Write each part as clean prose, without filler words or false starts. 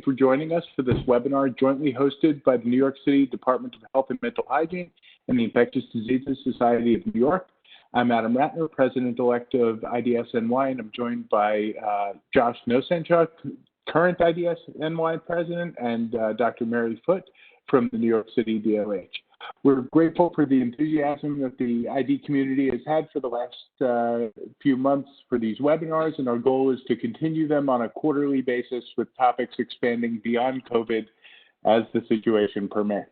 you for joining us for this webinar jointly hosted by the New York City Department of Health and Mental Hygiene and the Infectious Diseases Society of New York. I'm Adam Ratner, President-elect of IDSNY, and I'm joined by Josh Nosenchuk, current IDSNY President, and Dr. Mary Foote from the New York City DOH. We're grateful for the enthusiasm that the ID community has had for the last few months for these webinars, and our goal is to continue them on a quarterly basis with topics expanding beyond COVID as the situation permits.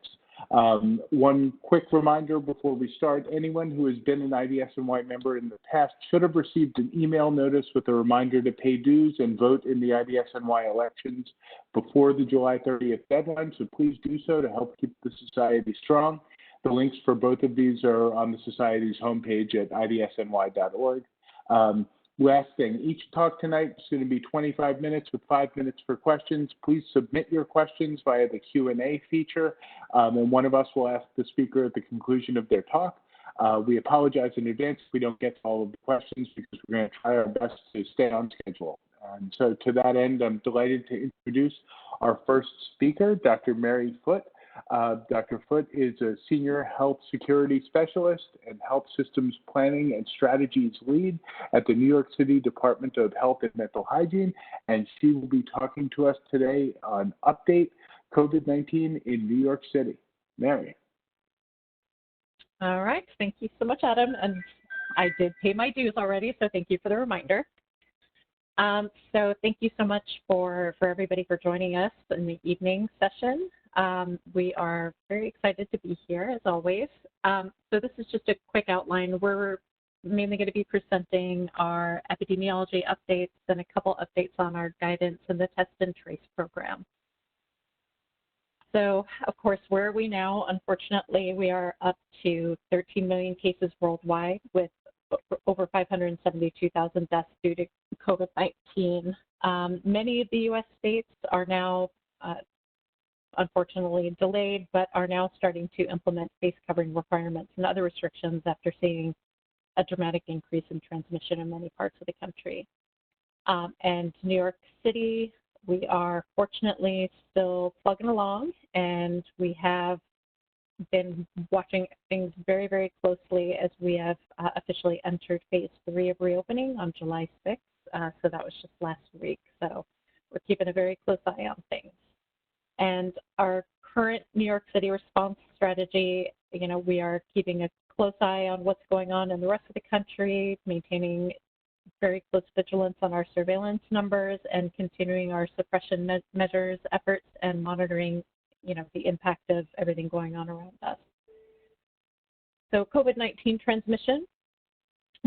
One quick reminder before we start, anyone who has been an IDSNY member in the past should have received an email notice with a reminder to pay dues and vote in the IDSNY elections before the July 30th deadline, so please do so to help keep the Society strong. The links for both of these are on the Society's homepage at idsny.org. Last thing, each talk tonight is going to be 25 minutes with 5 minutes for questions. Please submit your questions via the Q&A feature, and one of us will ask the speaker at the conclusion of their talk. We apologize in advance if we don't get to all of the questions because we're going to try our best to stay on schedule. And so to that end, I'm delighted to introduce our first speaker, Dr. Mary Foote. Dr. Foote is a Senior Health Security Specialist and Health Systems Planning and Strategies Lead at the New York City Department of Health and Mental Hygiene, and she will be talking to us today on Update COVID-19 in New York City. Mary. All right, thank you so much, Adam, and I did pay my dues already, so thank you for the reminder. So thank you so much for everybody for joining us in the evening session. We are very excited to be here, as always. So this is just a quick outline. We're mainly going to be presenting our epidemiology updates and a couple updates on our guidance and the test and trace program. So, of course, where are we now? Unfortunately, we are up to 13 million cases worldwide with over 572,000 deaths due to COVID-19. Many of the U.S. states are now unfortunately delayed, but are now starting to implement face covering requirements and other restrictions after seeing a dramatic increase in transmission in many parts of the country. And New York City, we are fortunately still plugging along, and we have been watching things very, very closely as we have officially entered phase 3 of reopening on July 6th. So that was just last week. So we're keeping a very close eye on things. And our current New York City response strategy, we are keeping a close eye on what's going on in the rest of the country, maintaining very close vigilance on our surveillance numbers, and continuing our suppression measures efforts and monitoring, the impact of everything going on around us. So COVID-19 transmission.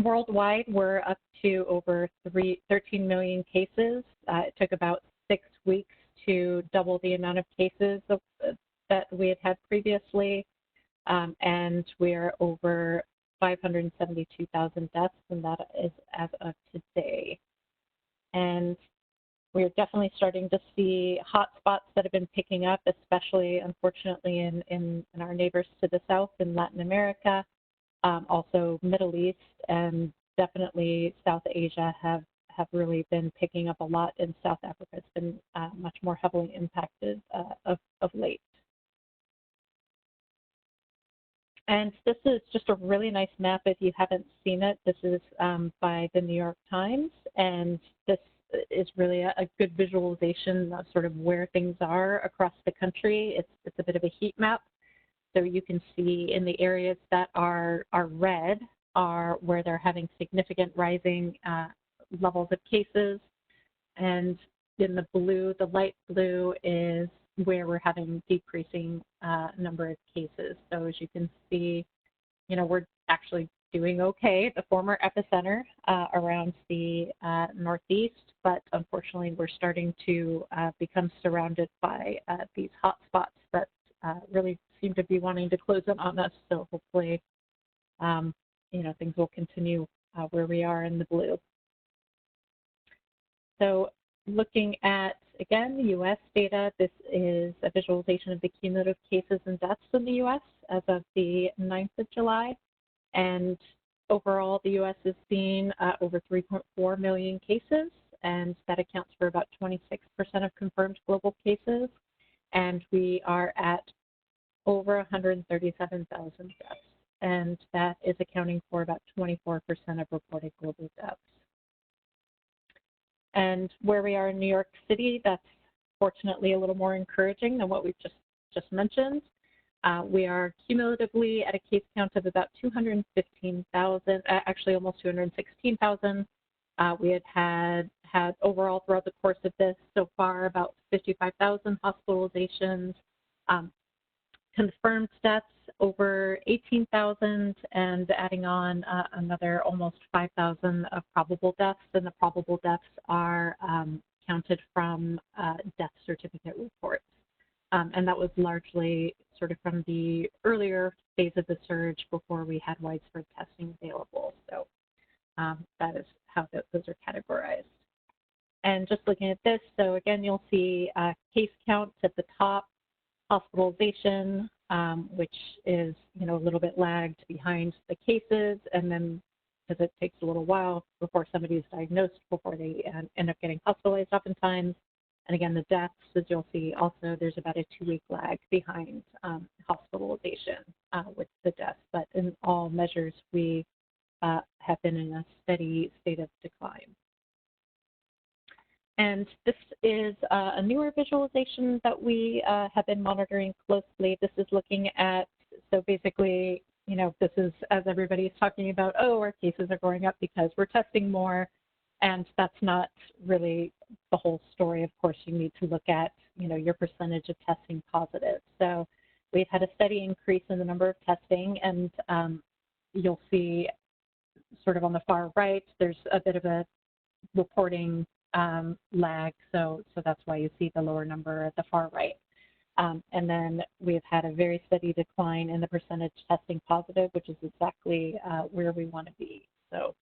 Worldwide, we're up to over 13 million cases. It took about 6 weeks to double the amount of cases that we had previously, and we're over 572,000 deaths, and that is as of today. And we're definitely starting to see hotspots that have been picking up, especially, unfortunately, in our neighbors to the south in Latin America, also Middle East, and definitely South Asia have really been picking up a lot, and South Africa has been much more heavily impacted of late. And this is just a really nice map if you haven't seen it. This is by the New York Times, and this is really a good visualization of sort of where things are across the country. It's a bit of a heat map. So you can see in the areas that are red are where they're having significant rising levels of cases, and in the blue, the light blue, is where we're having decreasing number of cases. So as you can see, we're actually doing okay, the former epicenter around the Northeast, but unfortunately we're starting to become surrounded by these hot spots that really seem to be wanting to close in on us. So hopefully, things will continue where we are in the blue. So looking at, again, the U.S. data, this is a visualization of the cumulative cases and deaths in the U.S. as of the 9th of July. And overall, the U.S. has seen over 3.4 million cases and that accounts for about 26% of confirmed global cases. And we are at over 137,000 deaths, and that is accounting for about 24% of reported global deaths. And where we are in New York City, that's fortunately a little more encouraging than what we've just mentioned. We are cumulatively at a case count of about 215,000, actually almost 216,000. We had overall throughout the course of this so far about 55,000 hospitalizations, confirmed deaths over 18,000, and adding on another almost 5,000 of probable deaths. And the probable deaths are counted from death certificate reports. And that was largely sort of from the earlier phase of the surge before we had widespread testing available. So that is how those are categorized. And just looking at this, so again, you'll see case counts at the top, hospitalization, which is, a little bit lagged behind the cases, and then because it takes a little while before somebody is diagnosed, before they end up getting hospitalized oftentimes. And again, the deaths, as you'll see, also there's about a 2-week lag behind hospitalization with the deaths. But in all measures, we have been in a steady state of decline. And this is a newer visualization that we have been monitoring closely. This is looking at, so basically, this is as everybody is talking about, oh, our cases are going up because we're testing more. And that's not really the whole story. Of course, you need to look at, your percentage of testing positive. So we've had a steady increase in the number of testing, and you'll see sort of on the far right, there's a bit of a reporting lag. So that's why you see the lower number at the far right. And then we've had a very steady decline in the percentage testing positive, which is exactly where we want to be. So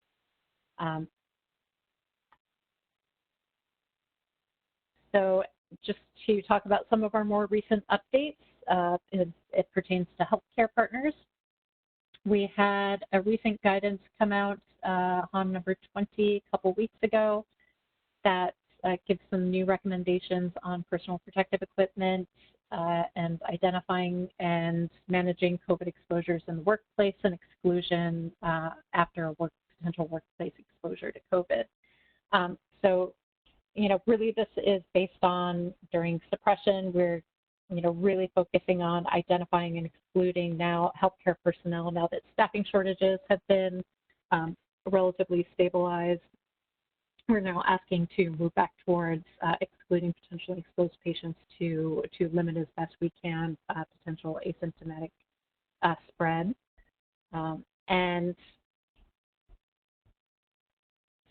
So just to talk about some of our more recent updates, it pertains to healthcare partners. We had a recent guidance come out on number 20 a couple weeks ago that gives some new recommendations on personal protective equipment and identifying and managing COVID exposures in the workplace and exclusion after a potential workplace exposure to COVID. So really this is based on during suppression, we're, really focusing on identifying and excluding now healthcare personnel now that staffing shortages have been relatively stabilized. We're now asking to move back towards excluding potentially exposed patients to limit as best we can potential asymptomatic spread. And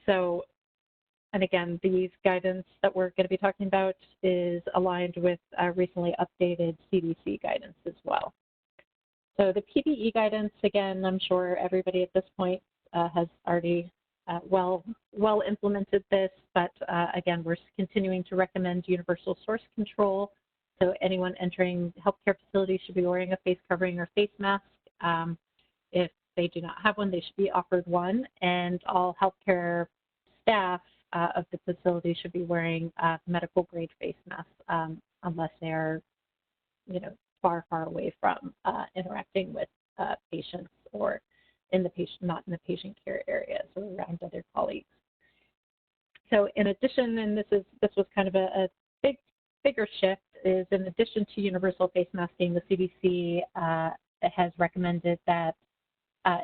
so, and again, these guidance that we're going to be talking about is aligned with recently updated CDC guidance as well. So the PPE guidance, again, I'm sure everybody at this point has already well implemented this, but again, we're continuing to recommend universal source control. So anyone entering healthcare facilities should be wearing a face covering or face mask. If they do not have one, they should be offered one, and all healthcare staff of the facility should be wearing medical grade face masks unless they're, far away from interacting with patients or not in the patient care areas or around other colleagues. So in addition, and this was kind of a bigger shift, is in addition to universal face masking, the CDC has recommended that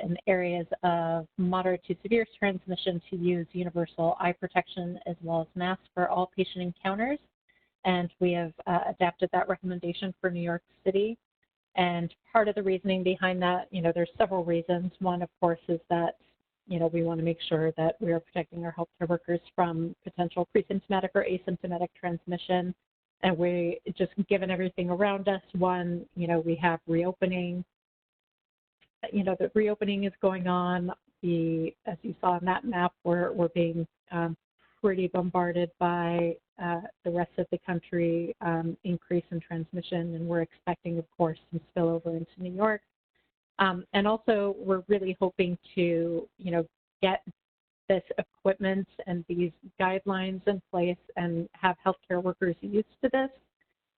in areas of moderate to severe transmission to use universal eye protection as well as masks for all patient encounters. And we have adapted that recommendation for New York City. And part of the reasoning behind that, there's several reasons. One, of course, is that, we want to make sure that we are protecting our healthcare workers from potential pre-symptomatic or asymptomatic transmission. And we, just given everything around us, one, we have reopening. The reopening is going on. As you saw on that map, we're being pretty bombarded by the rest of the country increase in transmission, and we're expecting, of course, some spillover into New York. And also, we're really hoping to, get this equipment and these guidelines in place and have healthcare workers used to this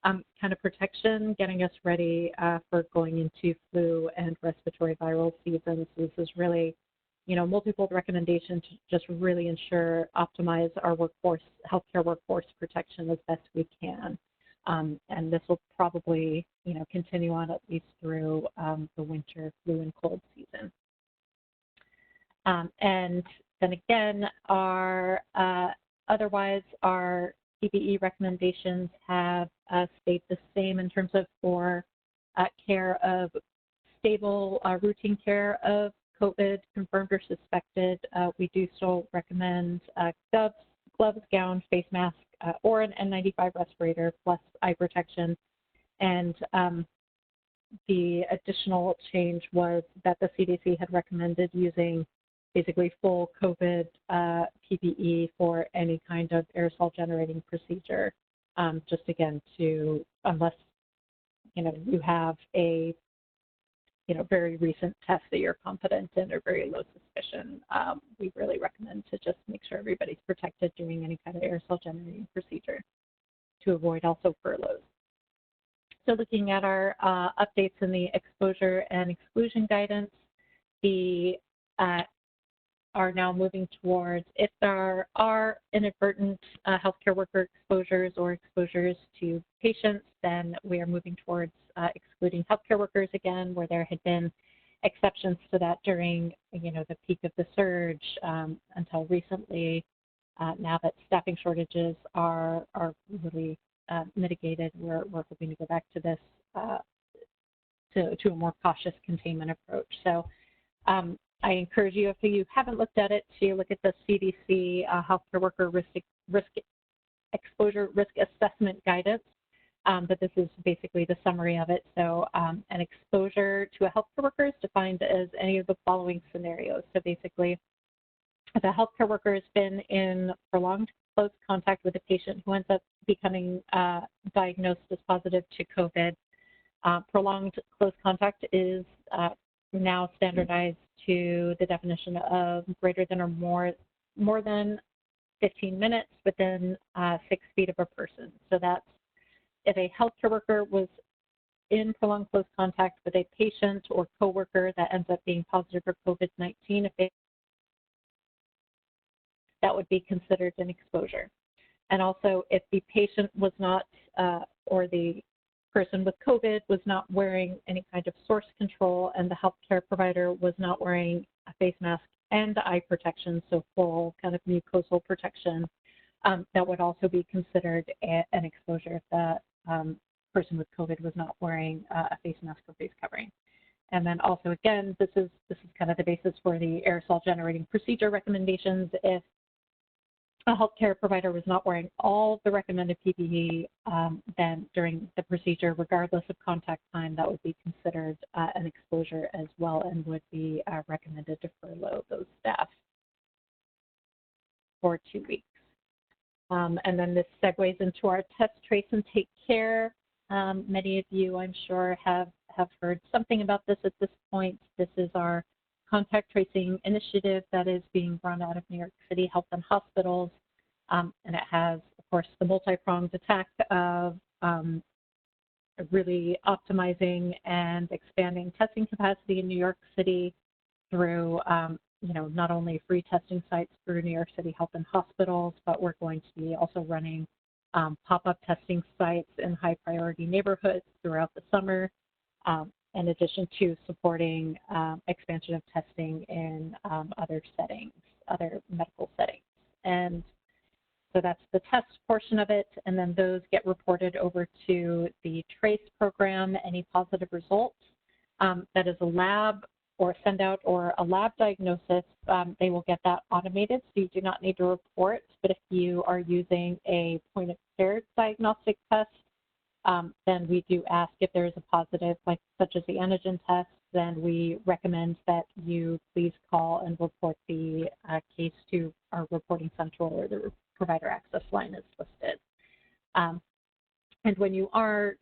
kind of protection, getting us ready for going into flu and respiratory viral seasons. This is really, multiple recommendations to just really ensure, optimize our healthcare workforce protection as best we can. And this will probably, continue on at least through the winter flu and cold season. And then again, otherwise our PPE recommendations have stayed the same in terms of for care of stable routine care of COVID confirmed or suspected. We do still recommend gloves, gown, face mask, or an N95 respirator plus eye protection. And the additional change was that the CDC had recommended using basically full COVID PPE for any kind of aerosol generating procedure. Just again, unless you have a very recent test that you're confident in or very low suspicion, we really recommend to just make sure everybody's protected during any kind of aerosol generating procedure to avoid also furloughs. So looking at our updates in the exposure and exclusion guidance, the are now moving towards, if there are inadvertent healthcare worker exposures or exposures to patients, then we are moving towards excluding healthcare workers again, where there had been exceptions to that during, the peak of the surge until recently. Now that staffing shortages are really mitigated, we're hoping to go back to this to a more cautious containment approach. So I encourage you, if you haven't looked at it, to look at the CDC healthcare worker risk exposure risk assessment guidance. But this is basically the summary of it. So an exposure to a healthcare worker is defined as any of the following scenarios. So basically, if a healthcare worker has been in prolonged close contact with a patient who ends up becoming diagnosed as positive to COVID, prolonged close contact is now standardized to the definition of greater than or more than 15 minutes within 6 feet of a person. So that's if a healthcare worker was in prolonged close contact with a patient or coworker that ends up being positive for COVID-19, that would be considered an exposure. And also, if the patient was not, or the person with COVID was not wearing any kind of source control and the healthcare provider was not wearing a face mask and eye protection, so full kind of mucosal protection, that would also be considered an exposure if the person with COVID was not wearing a face mask or face covering. And then also, again, this is kind of the basis for the aerosol generating procedure recommendations. If a healthcare provider was not wearing all the recommended PPE, then during the procedure, regardless of contact time, that would be considered an exposure as well and would be recommended to furlough those staff for 2 weeks. And then this segues into our test, trace, and take care. Many of you, I'm sure, have heard something about this at this point. This is our contact tracing initiative that is being run out of New York City Health and Hospitals. And it has, of course, the multi-pronged attack of really optimizing and expanding testing capacity in New York City through, not only free testing sites through New York City Health and Hospitals, but we're going to be also running pop-up testing sites in high-priority neighborhoods throughout the summer, in addition to supporting expansion of testing in other settings, other medical settings. And so that's the test portion of it, and then those get reported over to the TRACE program. Any positive results that is a lab or send out or a lab diagnosis, they will get that automated, so you do not need to report. But if you are using a point-of-care diagnostic test, then we do ask if there is a positive, such as the antigen test, then we recommend that you please call and report the case to our reporting central, or the provider access line is listed. And when you are,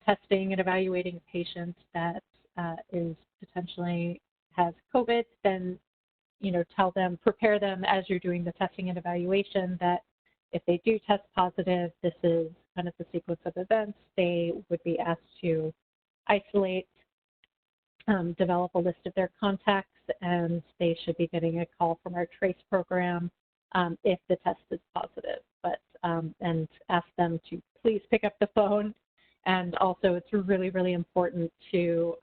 testing and evaluating a patient that is potentially has COVID, then tell them, prepare them as you're doing the testing and evaluation that if they do test positive, this is kind of the sequence of events. They would be asked to isolate, develop a list of their contacts, and they should be getting a call from our trace program if the test is positive. But and ask them to please pick up the phone. And also, it's really, really important to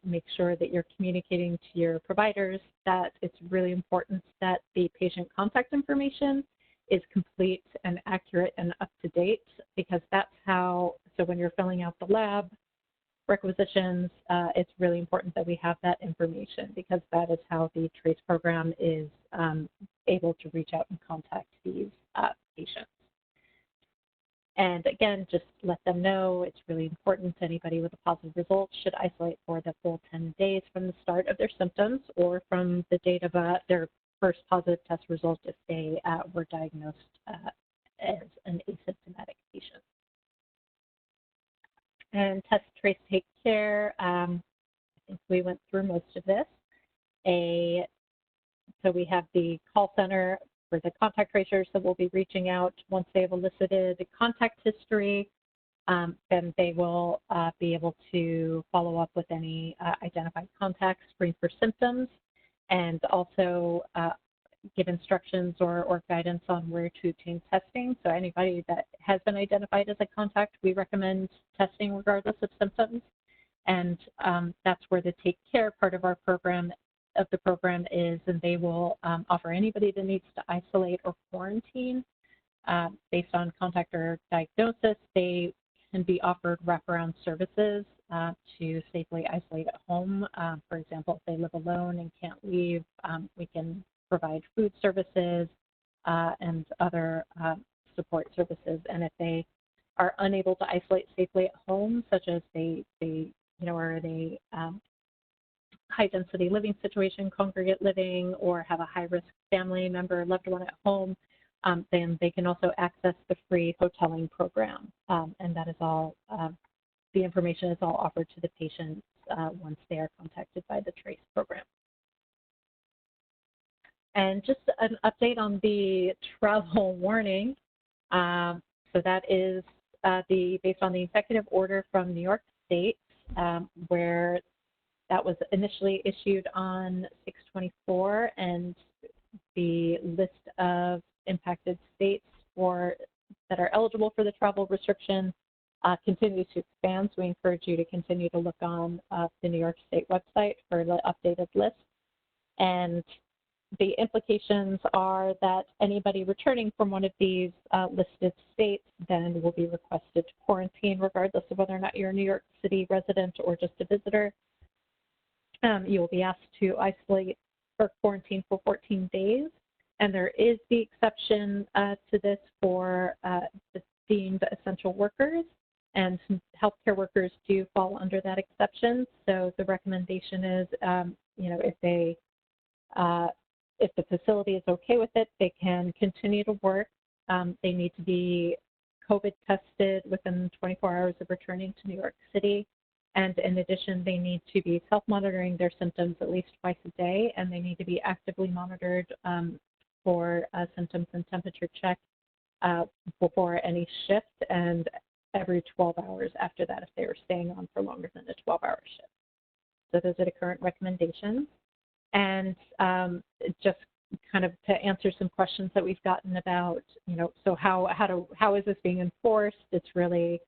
make sure that you're communicating to your providers that it's really important that the patient contact information is complete and accurate and up to date, because that's how, so when you're filling out the lab requisitions, it's really important that we have that information, because that is how the TRACE program is able to reach out and contact these patients. And again, just let them know it's really important. Anybody with a positive result should isolate for the full 10 days from the start of their symptoms or from the date of their first positive test result if they were diagnosed as an asymptomatic patient. And test, trace, take care. I think we went through most of this. So we have the call center for the contact tracers that will be reaching out once they have elicited contact history. Then they will be able to follow up with any identified contacts, screen for symptoms, and also give instructions or guidance on where to obtain testing. So anybody that has been identified as a contact, we recommend testing regardless of symptoms. And that's where the take care part of our program is, and they will offer anybody that needs to isolate or quarantine based on contact or diagnosis. They can be offered wraparound services to safely isolate at home. For example, if they live alone and can't leave, we can provide food services and other support services. And if they are unable to isolate safely at home, such as they are in a high-density living situation, congregate living, or have a high-risk family member, loved one at home, then they can also access the free hoteling program. And that is all, the information is all offered to the patients once they are contacted by the TRACE program. And just an update on the travel warning. So that is based on the executive order from New York State, where that was initially issued on 6/24, and the list of impacted states that are eligible for the travel restriction continues to expand. So we encourage you to continue to look on the New York State website for the updated list. And the implications are that anybody returning from one of these listed states then will be requested to quarantine, regardless of whether or not you're a New York City resident or just a visitor. You will be asked to isolate or quarantine for 14 days. And there is the exception to this for the deemed essential workers, and healthcare workers do fall under that exception. So the recommendation is, if the facility is okay with it, they can continue to work. They need to be COVID tested within 24 hours of returning to New York City. And in addition, they need to be self-monitoring their symptoms at least twice a day, and they need to be actively monitored for symptoms and temperature check before any shift, and every 12 hours after that if they were staying on for longer than a 12-hour shift. So those are the current recommendations. And just kind of to answer some questions that we've gotten about, so how is this being enforced? It's really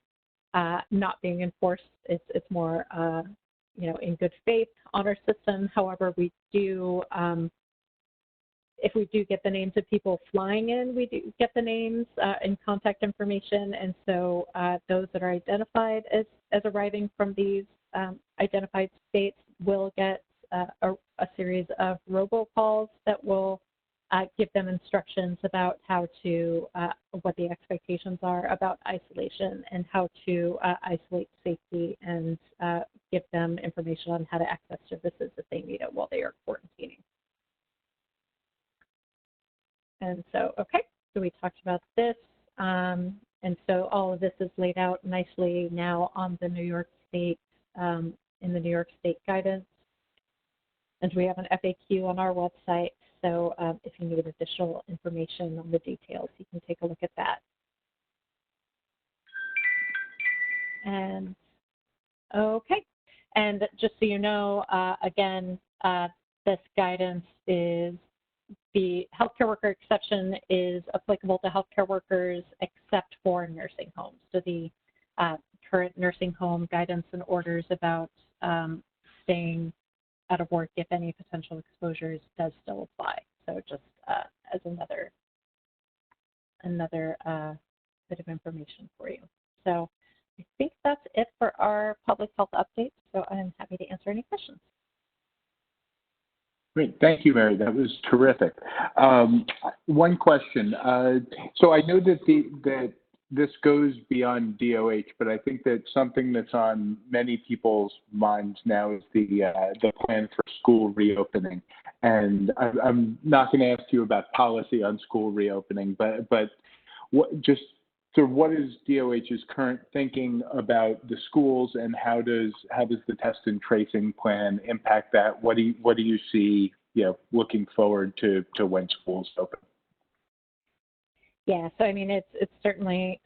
not being enforced. It's more, in good faith on our system. However, we do, if we do get the names of people flying in, we do get the names and contact information. And so those that are identified as arriving from these identified states will get a series of robocalls that will give them instructions about how to, what the expectations are about isolation and how to isolate safely, and give them information on how to access services if they need it while they are quarantining. And so, okay, so we talked about this. And so all of this is laid out nicely now on the New York State, in the New York State guidance. And we have an FAQ on our website. So if you need additional information on the details, you can take a look at that. And okay, and just so you know, again, this guidance is the healthcare worker exception is applicable to healthcare workers except for nursing homes. So the current nursing home guidance and orders about staying out of work if any potential exposures does still apply. So just as another bit of information for you. So I think that's it for our public health update. So I'm happy to answer any questions. Great, thank you, Mary. That was terrific. One question. So I know that this goes beyond DOH, but I think that something that's on many people's minds now is the plan for school reopening. And I'm not going to ask you about policy on school reopening, but what is DOH's current thinking about the schools, and how does the test and tracing plan impact that? What do you see, looking forward to when schools open? Yeah, so I mean, it's certainly,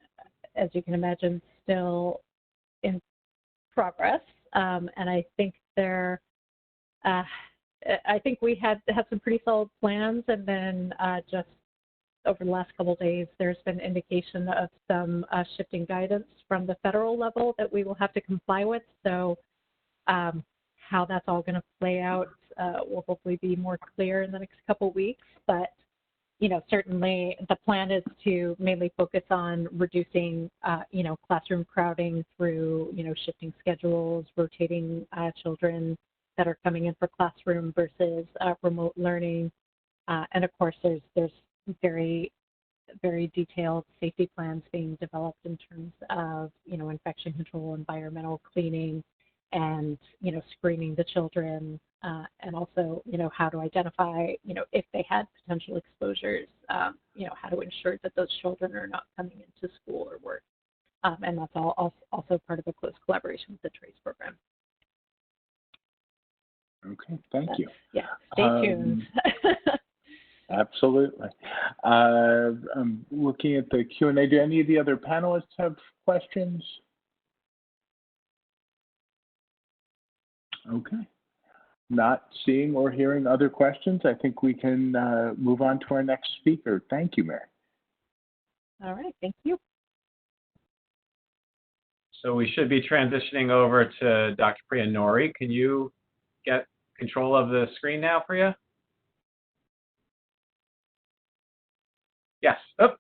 as you can imagine, still in progress, and I think I think we had some pretty solid plans, and then just over the last couple of days, there's been indication of some shifting guidance from the federal level that we will have to comply with. So how that's all going to play out will hopefully be more clear in the next couple of weeks. But, certainly the plan is to mainly focus on reducing, classroom crowding through, shifting schedules, rotating children that are coming in for classroom versus remote learning. And of course, there's very, very detailed safety plans being developed in terms of, infection control, environmental cleaning, and, screening the children, and also, how to identify, if they had potential exposures, how to ensure that those children are not coming into school or work. And that's all also part of a close collaboration with the TRACE program. Okay, thank you. Yeah, stay tuned. Absolutely. I'm looking at the Q&A. Do any of the other panelists have questions? Okay. Not seeing or hearing other questions, I think we can move on to our next speaker. Thank you, Mary. All right, thank you. So we should be transitioning over to Dr. Priya Nori. Can you get control of the screen now, Priya? Yes. Oh.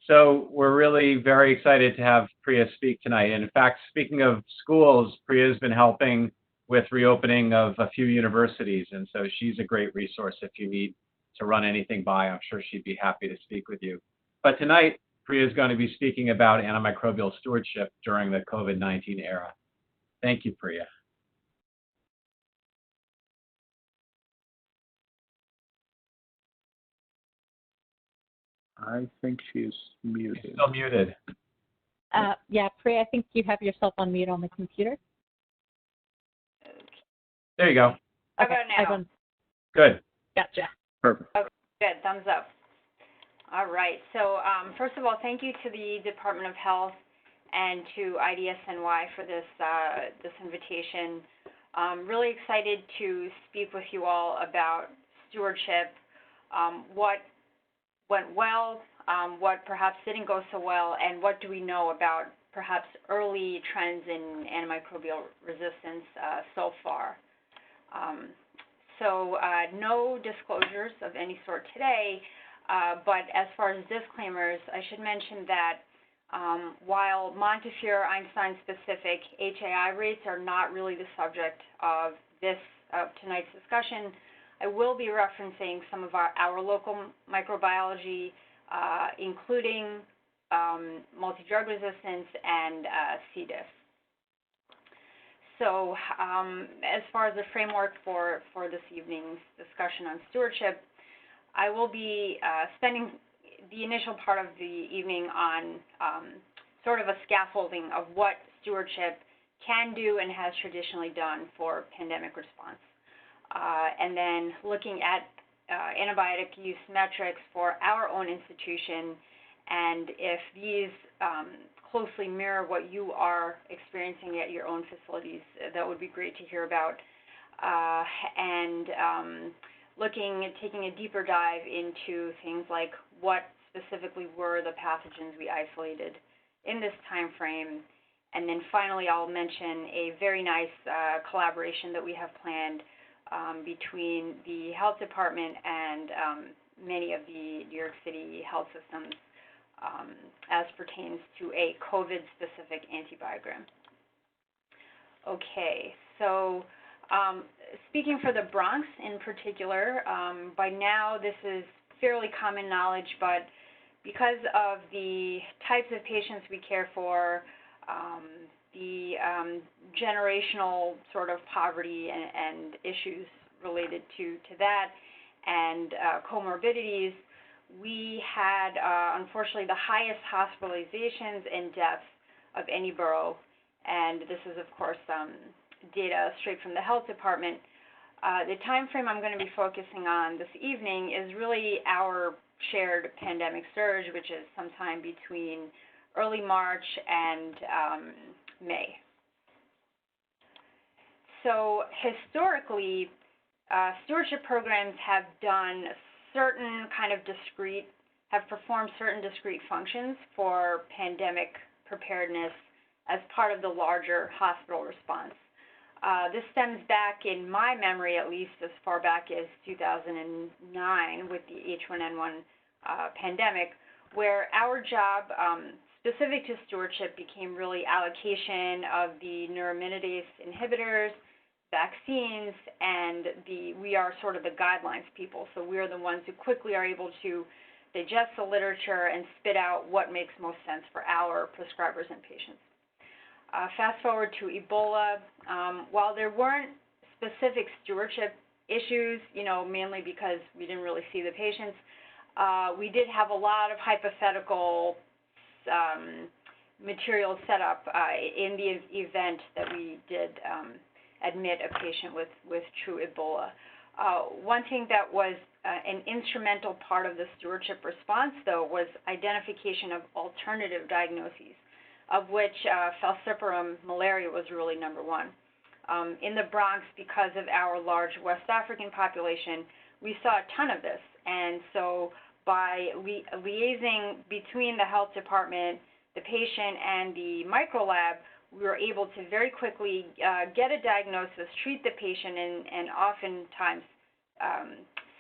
So we're really very excited to have Priya speak tonight. And in fact, speaking of schools, Priya has been helping with reopening of a few universities. And so she's a great resource if you need to run anything by. I'm sure she'd be happy to speak with you. But tonight, Priya is going to be speaking about antimicrobial stewardship during the COVID-19 era. Thank you, Priya. I think she's muted. She's still muted. Yeah, Priya, I think you have yourself on mute on the computer. There you go. Okay. How about now? Good. Gotcha. Perfect. Okay, good. Thumbs up. All right. So first of all, thank you to the Department of Health and to IDSNY for this invitation. Really excited to speak with you all about stewardship, what went well, what perhaps didn't go so well, and what do we know about perhaps early trends in antimicrobial resistance so far. No disclosures of any sort today, but as far as disclaimers, I should mention that while Montefiore Einstein-specific HAI rates are not really the subject of tonight's discussion, I will be referencing some of our local microbiology, including multi-drug resistance and C. diff. So as far as the framework for this evening's discussion on stewardship, I will be spending the initial part of the evening on sort of a scaffolding of what stewardship can do and has traditionally done for pandemic response. and then looking at antibiotic use metrics for our own institution, and if these closely mirror what you are experiencing at your own facilities, that would be great to hear about. And taking a deeper dive into things like what specifically were the pathogens we isolated in this time frame. And then finally, I'll mention a very nice collaboration that we have planned between the health department and many of the New York City health systems as pertains to a COVID-specific antibiogram. Okay, so speaking for the Bronx in particular, by now this is fairly common knowledge, but because of the types of patients we care for, the generational sort of poverty and issues related to that, and comorbidities, we had, unfortunately, the highest hospitalizations and deaths of any borough. And this is, of course, data straight from the health department. The time frame I'm going to be focusing on this evening is really our shared pandemic surge, which is sometime between early March and May. So historically, stewardship programs have done certain kind of performed certain discrete functions for pandemic preparedness as part of the larger hospital response. This stems back, in my memory at least, as far back as 2009 with the H1N1 pandemic, where our job, specific to stewardship, became really allocation of the neuraminidase inhibitors, vaccines, and we are sort of the guidelines people. So we are the ones who quickly are able to digest the literature and spit out what makes most sense for our prescribers and patients. Fast forward to Ebola. While there weren't specific stewardship issues, mainly because we didn't really see the patients, we did have a lot of hypothetical material set up in the event that we did admit a patient with true Ebola. One thing that was an instrumental part of the stewardship response, though, was identification of alternative diagnoses, of which falciparum malaria was really number one. In the Bronx, because of our large West African population, we saw a ton of this. And so by liaising between the health department, the patient, and the microlab, we were able to very quickly get a diagnosis, treat the patient, and oftentimes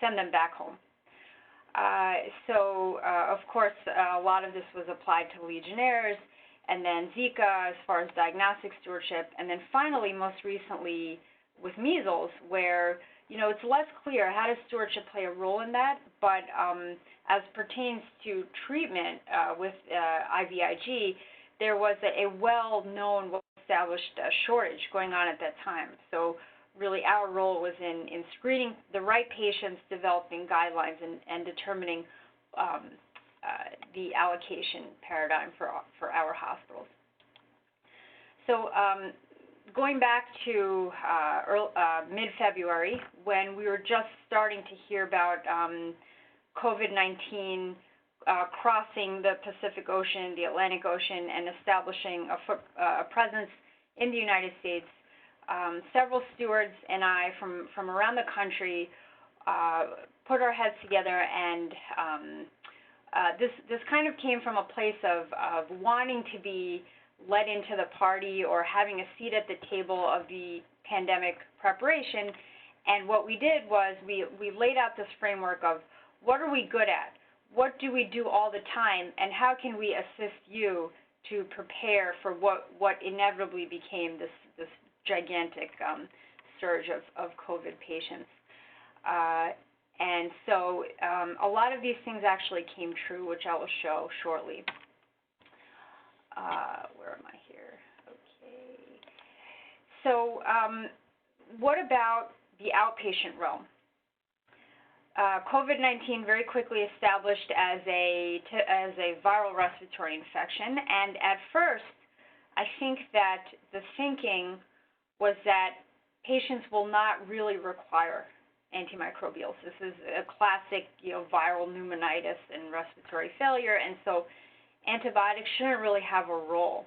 send them back home. Of course, a lot of this was applied to Legionnaires, and then Zika as far as diagnostic stewardship, and then finally, most recently, with measles, where it's less clear how does stewardship play a role in that, but as pertains to treatment with IVIG, there was a well-known, well-established shortage going on at that time. So really our role was in screening the right patients, developing guidelines, and determining the allocation paradigm for our hospitals. So going back to mid-February, when we were just starting to hear about COVID-19 crossing the Pacific Ocean, the Atlantic Ocean, and establishing a presence in the United States, several stewards and I from around the country put our heads together, and this kind of came from a place of wanting to be let into the party or having a seat at the table of the pandemic preparation. And what we did was we laid out this framework of what are we good at, what do we do all the time, and how can we assist you to prepare for what inevitably became this gigantic surge of COVID patients. And so a lot of these things actually came true, which I will show shortly. Where am I here? Okay. So what about the outpatient realm? COVID-19 very quickly established as a viral respiratory infection, and at first, I think that the thinking was that patients will not really require antimicrobials. This is a classic, viral pneumonitis and respiratory failure, and so antibiotics shouldn't really have a role.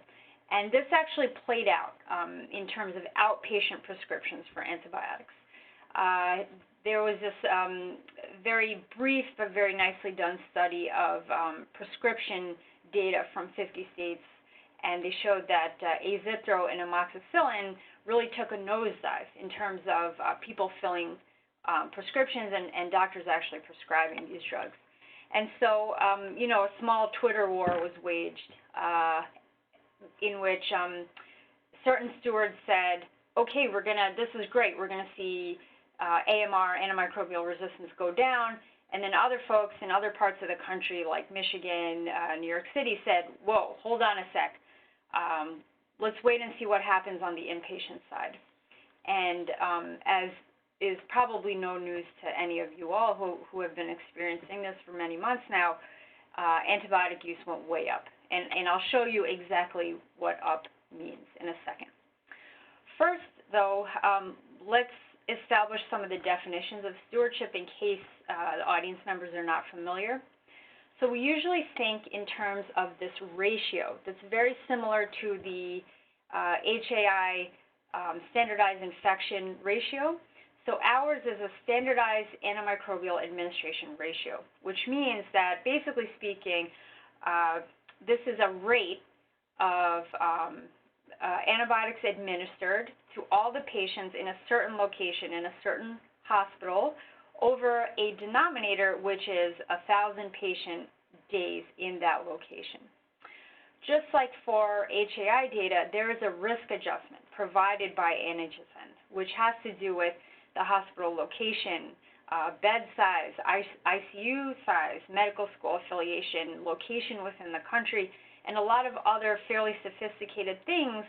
And this actually played out in terms of outpatient prescriptions for antibiotics. There was this very brief but very nicely done study of prescription data from 50 states, and they showed that azithro and amoxicillin really took a nosedive in terms of people filling prescriptions and doctors actually prescribing these drugs. And so, a small Twitter war was waged in which certain stewards said, okay, this is great, we're gonna see AMR, antimicrobial resistance, go down, and then other folks in other parts of the country like Michigan, New York City said, whoa, hold on a sec, let's wait and see what happens on the inpatient side. And as is probably no news to any of you all who have been experiencing this for many months now, antibiotic use went way up. And I'll show you exactly what up means in a second. First, though, let's establish some of the definitions of stewardship in case the audience members are not familiar. So we usually think in terms of this ratio that's very similar to the HAI standardized infection ratio. So ours is a standardized antimicrobial administration ratio, which means that basically speaking, this is a rate of antibiotics administered to all the patients in a certain location, in a certain hospital, over a denominator which is 1,000 patient days in that location. Just like for HAI data, there is a risk adjustment provided by NHSN, which has to do with the hospital location, bed size, ICU size, medical school affiliation, location within the country, and a lot of other fairly sophisticated things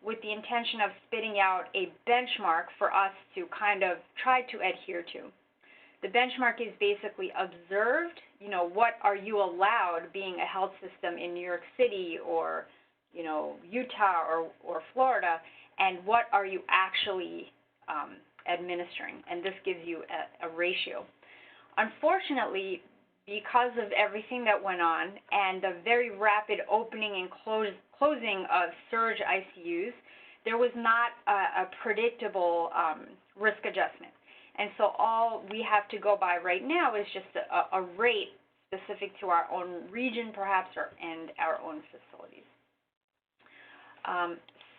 with the intention of spitting out a benchmark for us to kind of try to adhere to. The benchmark is basically observed, what are you allowed being a health system in New York City or, Utah or Florida, and what are you actually administering, and this gives you a ratio. Unfortunately, because of everything that went on and the very rapid opening and closing of surge ICUs, there was not a predictable risk adjustment. And so all we have to go by right now is just a rate specific to our own region, perhaps, and our own facilities.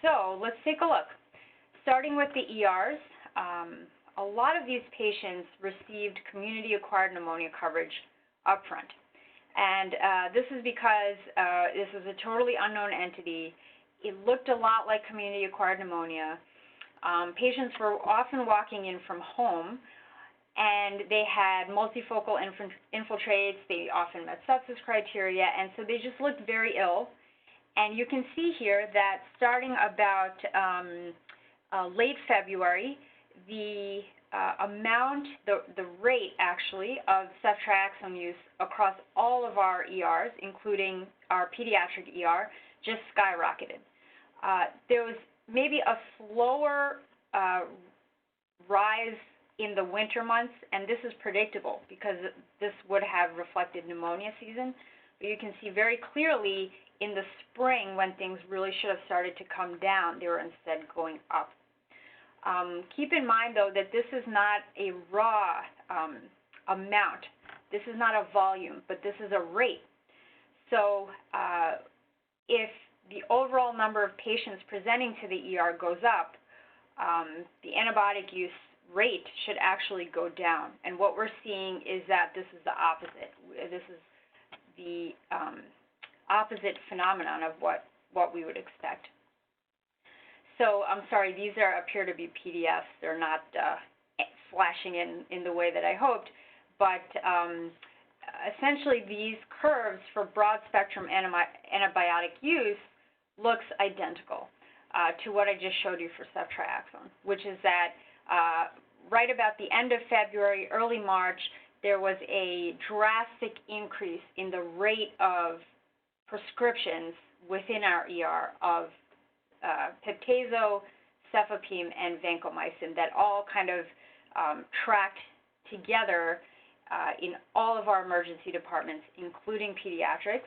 So let's take a look. Starting with the ERs, a lot of these patients received community-acquired pneumonia coverage upfront. And this is because this was a totally unknown entity. It looked a lot like community-acquired pneumonia. Patients were often walking in from home, and they had multifocal infiltrates. They often met sepsis criteria, and so they just looked very ill. And you can see here that starting about late February, the rate actually of ceftriaxone use across all of our ERs, including our pediatric ER, just skyrocketed. There was maybe a slower rise in the winter months, and this is predictable because this would have reflected pneumonia season. But you can see very clearly in the spring when things really should have started to come down, they were instead going up. Keep in mind, though, that this is not a raw amount. This is not a volume, but this is a rate. So if the overall number of patients presenting to the ER goes up, the antibiotic use rate should actually go down. And what we're seeing is that this is the opposite. This is the opposite phenomenon of what we would expect. So I'm sorry, these appear to be PDFs. They're not flashing in the way that I hoped, but essentially these curves for broad spectrum antibiotic use looks identical to what I just showed you for ceftriaxone, which is that right about the end of February, early March, there was a drastic increase in the rate of prescriptions within our ER of Peptazo, cefepime, and vancomycin that all kind of tracked together in all of our emergency departments, including pediatrics,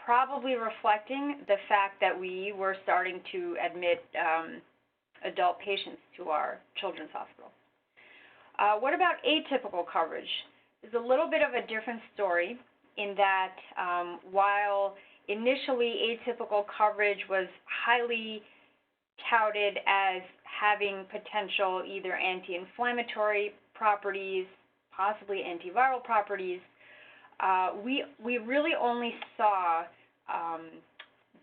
probably reflecting the fact that we were starting to admit adult patients to our children's hospital. What about atypical coverage? It's a little bit of a different story in that while initially atypical coverage was highly touted as having potential either anti-inflammatory properties, possibly antiviral properties, we really only saw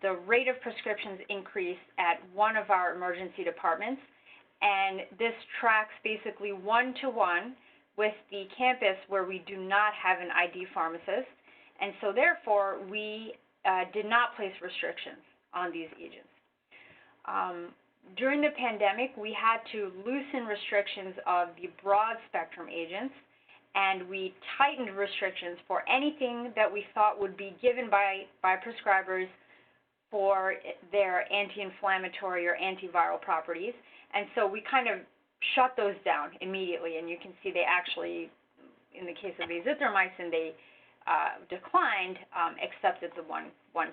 the rate of prescriptions increase at one of our emergency departments, and this tracks basically one-to-one with the campus where we do not have an ID pharmacist, and so therefore we did not place restrictions on these agents. During the pandemic, we had to loosen restrictions of the broad spectrum agents, and we tightened restrictions for anything that we thought would be given by prescribers for their anti-inflammatory or antiviral properties. And so we kind of shut those down immediately, and you can see they actually, in the case of azithromycin, they declined, except at the one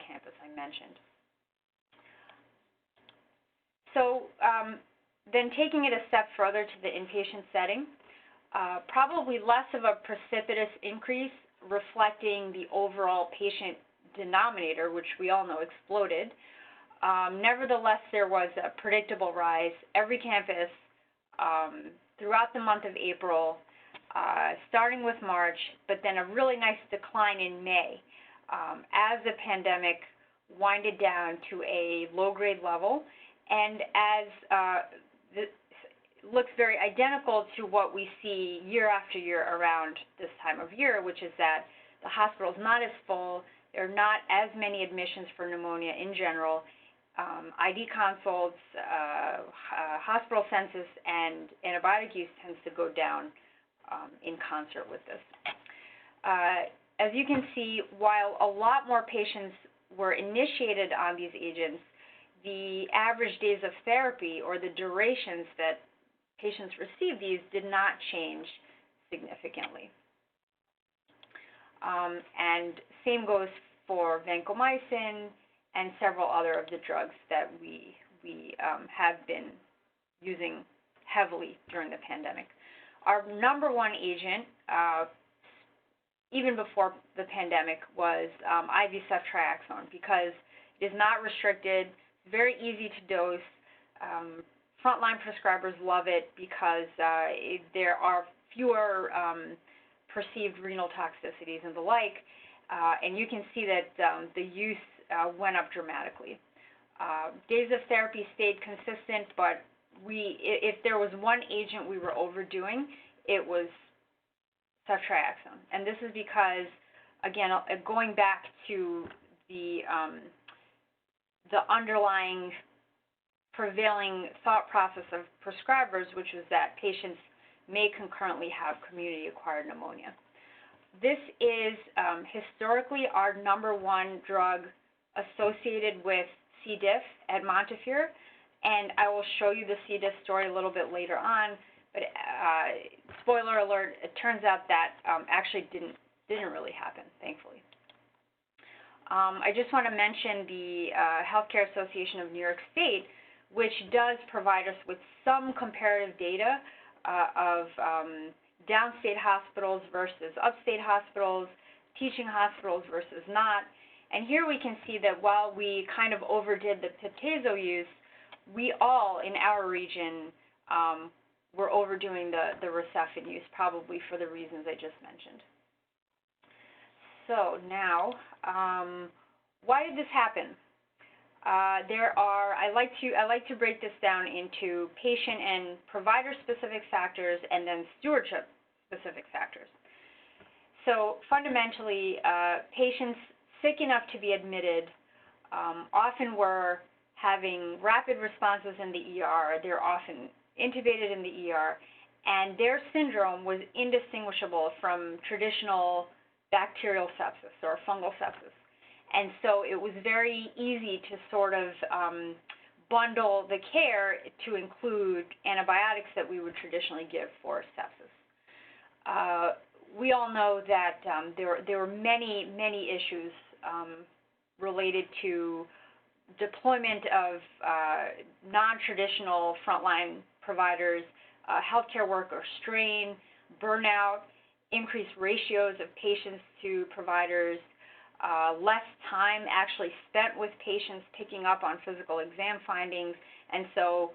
campus I mentioned. So then taking it a step further to the inpatient setting, probably less of a precipitous increase reflecting the overall patient denominator, which we all know exploded. Nevertheless, there was a predictable rise every campus throughout the month of April, starting with March, but then a really nice decline in May as the pandemic winded down to a low-grade level, and as looks very identical to what we see year after year around this time of year, which is that the hospital's not as full, there are not as many admissions for pneumonia in general, ID consults, hospital census, and antibiotic use tends to go down in concert with this. As you can see, while a lot more patients were initiated on these agents, the average days of therapy or the durations that patients receive these did not change significantly. And same goes for vancomycin and several other of the drugs that we have been using heavily during the pandemic. Our number one agent, even before the pandemic, was IV ceftriaxone because it is not restricted, very easy to dose. Frontline prescribers love it because there are fewer perceived renal toxicities and the like, and you can see that the use went up dramatically. Days of therapy stayed consistent, but if there was one agent we were overdoing, it was ceftriaxone. And this is because, again, going back to the underlying prevailing thought process of prescribers, which is that patients may concurrently have community-acquired pneumonia. This is historically our number one drug associated with C. diff at Montefiore, and I will show you the C. diff story a little bit later on, but spoiler alert, it turns out that actually didn't really happen, thankfully. I just want to mention the Healthcare Association of New York State, which does provide us with some comparative data of downstate hospitals versus upstate hospitals, teaching hospitals versus not. And here we can see that while we kind of overdid the Piptazo use, we all in our region were overdoing the Recefin use, probably for the reasons I just mentioned. So now, why did this happen? I like to break this down into patient and provider-specific factors and then stewardship-specific factors. So fundamentally, patients sick enough to be admitted often were having rapid responses in the ER. They're often intubated in the ER, and their syndrome was indistinguishable from traditional bacterial sepsis or fungal sepsis. And so it was very easy to sort of bundle the care to include antibiotics that we would traditionally give for sepsis. We all know that there were many, many issues related to deployment of non-traditional frontline providers, healthcare worker strain, burnout, increased ratios of patients to providers, less time actually spent with patients picking up on physical exam findings, and so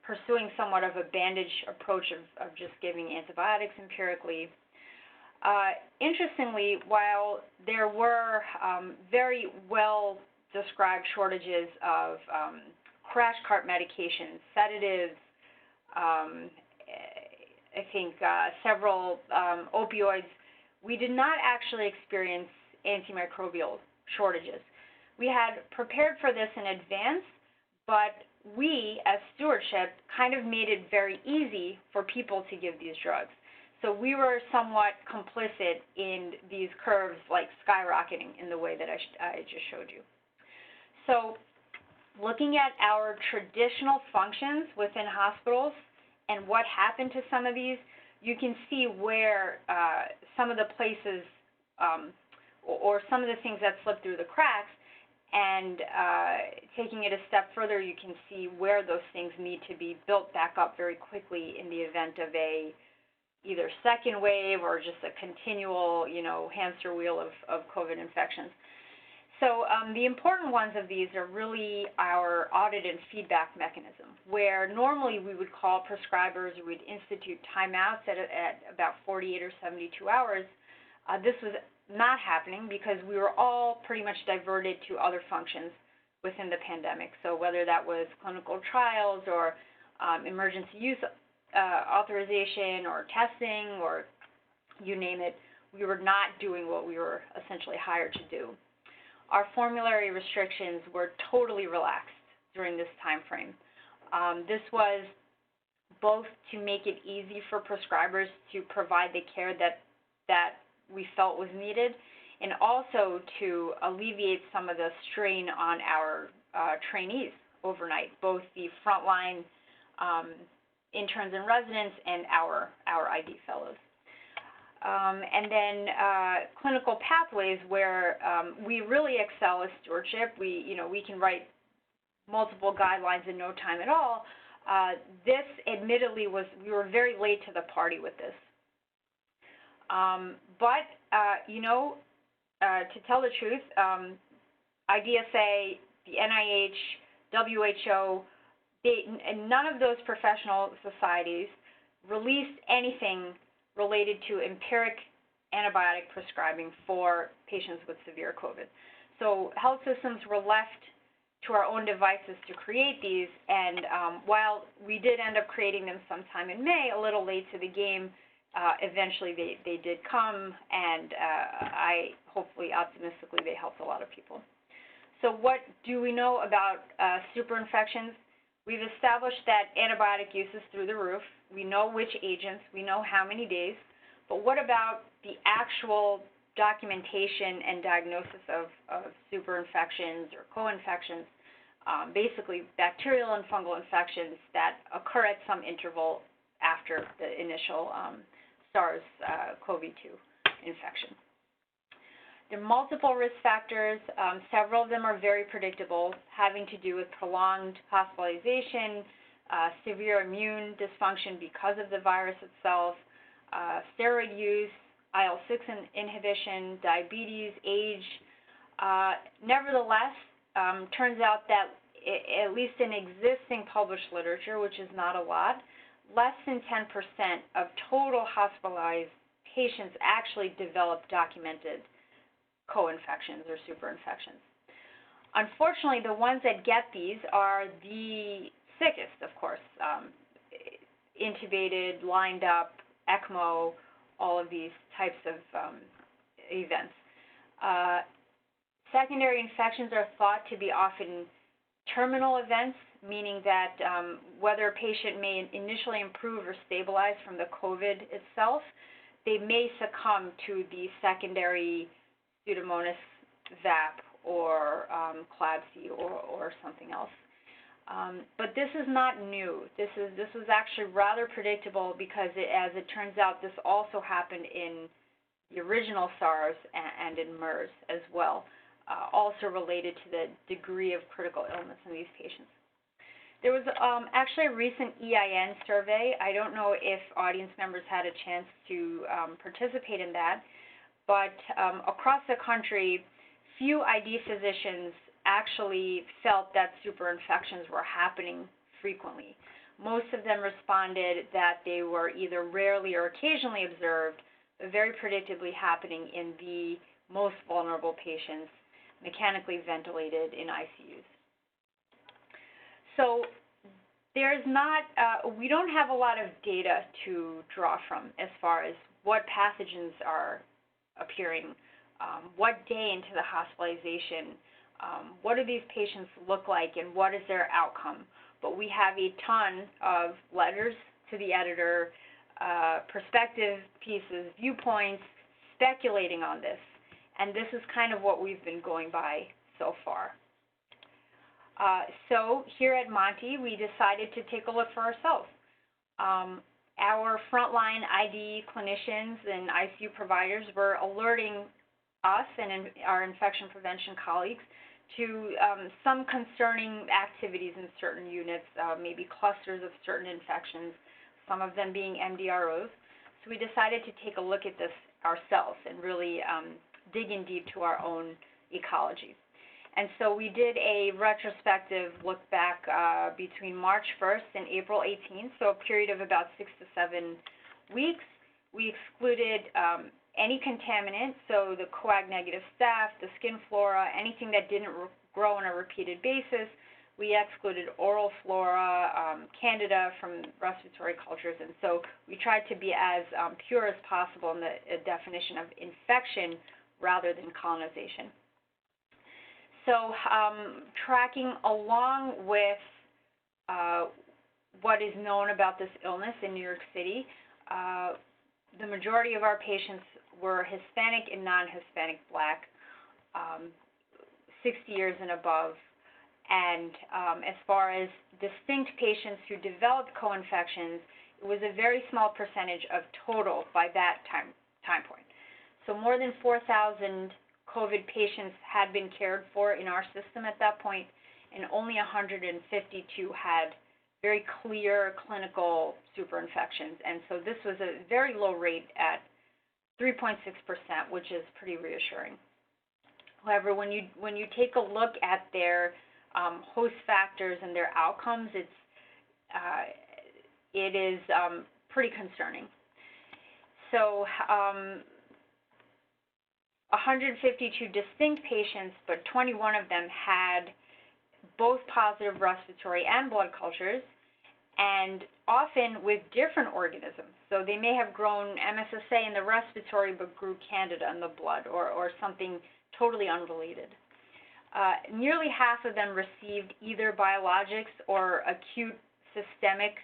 pursuing somewhat of a bandage approach of just giving antibiotics empirically. Interestingly, while there were very well described shortages of crash cart medications, sedatives, I think several opioids, we did not actually experience antimicrobial shortages. We had prepared for this in advance, but we, as Stewardship, kind of made it very easy for people to give these drugs. So we were somewhat complicit in these curves, like skyrocketing in the way that I just showed you. So looking at our traditional functions within hospitals and what happened to some of these, you can see where some of the places or some of the things that slipped through the cracks, and taking it a step further, you can see where those things need to be built back up very quickly in the event of a either second wave or just a continual, hamster wheel of COVID infections. So the important ones of these are really our audit and feedback mechanism, where normally we would call prescribers or we'd institute timeouts at about 48 or 72 hours. This was not happening because we were all pretty much diverted to other functions within the pandemic. So whether that was clinical trials or emergency use authorization or testing or you name it, we were not doing what we were essentially hired to do. Our formulary restrictions were totally relaxed during this time frame. This was both to make it easy for prescribers to provide the care that we felt was needed, and also to alleviate some of the strain on our trainees overnight, both the frontline interns and residents and our ID fellows. And then clinical pathways, where we really excel as Stewardship. We can write multiple guidelines in no time at all. This admittedly we were very late to the party with this. But to tell the truth, IDSA, the NIH, WHO, none of those professional societies released anything related to empiric antibiotic prescribing for patients with severe COVID. So health systems were left to our own devices to create these, and while we did end up creating them sometime in May, a little late to the game, eventually they did come, and hopefully optimistically, they helped a lot of people. So what do we know about superinfections? We've established that antibiotic use is through the roof. We know which agents, we know how many days, but what about the actual documentation and diagnosis of superinfections or co-infections, basically bacterial and fungal infections that occur at some interval after the initial SARS-CoV-2 infection. There are multiple risk factors. Several of them are very predictable, having to do with prolonged hospitalization, severe immune dysfunction because of the virus itself, steroid use, IL-6 inhibition, diabetes, age. Nevertheless, turns out that at least in existing published literature, which is not a lot, less than 10% of total hospitalized patients actually develop documented co-infections or superinfections. Unfortunately, the ones that get these are the sickest, of course, intubated, lined up, ECMO, all of these types of events. Secondary infections are thought to be often terminal events, meaning that whether a patient may initially improve or stabilize from the COVID itself, they may succumb to the secondary Pseudomonas VAP or CLABSI or something else. But this is not new. This was actually rather predictable because, as it turns out, this also happened in the original SARS and in MERS as well, also related to the degree of critical illness in these patients. There was actually a recent EIN survey. I don't know if audience members had a chance to participate in that, but across the country, few ID physicians actually felt that superinfections were happening frequently. Most of them responded that they were either rarely or occasionally observed, but very predictably happening in the most vulnerable patients, mechanically ventilated in ICUs. So there's not, we don't have a lot of data to draw from as far as what pathogens are appearing, what day into the hospitalization, what do these patients look like, and what is their outcome. But we have a ton of letters to the editor, perspective pieces, viewpoints, speculating on this. And this is kind of what we've been going by so far. So here at Monty, we decided to take a look for ourselves. Our frontline ID clinicians and ICU providers were alerting us and our infection prevention colleagues to some concerning activities in certain units, maybe clusters of certain infections, some of them being MDROs. So we decided to take a look at this ourselves and really dig in deep to our own ecology. And so we did a retrospective look back between March 1st and April 18th, so a period of about 6 to 7 weeks. We excluded any contaminant, so the coag-negative staph, the skin flora, anything that didn't grow on a repeated basis. We excluded oral flora, candida from respiratory cultures, and so we tried to be as pure as possible in the definition of infection rather than colonization. So tracking along with what is known about this illness in New York City, the majority of our patients were Hispanic and non-Hispanic Black, 60 years and above. And as far as distinct patients who developed co-infections, it was a very small percentage of total by that time point. So more than 4,000 COVID patients had been cared for in our system at that point, and only 152 had very clear clinical superinfections. And so this was a very low rate at 3.6%, which is pretty reassuring. However, when you take a look at their host factors and their outcomes, it is pretty concerning. So 152 distinct patients, but 21 of them had both positive respiratory and blood cultures, and often with different organisms. So they may have grown MSSA in the respiratory but grew Candida in the blood, or something totally unrelated. Nearly half of them received either biologics or acute systemic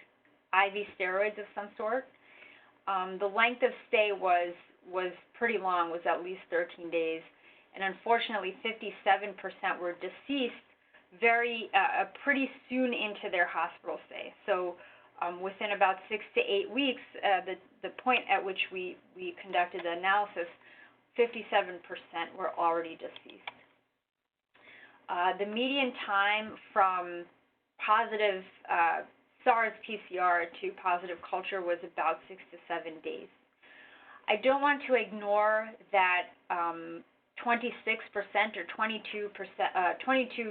IV steroids of some sort. The length of stay was pretty long, was at least 13 days, and unfortunately 57% were deceased pretty soon into their hospital stay. So within about 6 to 8 weeks, the point at which we conducted the analysis, 57% were already deceased. The median time from positive SARS PCR to positive culture was about 6 to 7 days. I don't want to ignore that 26% or 22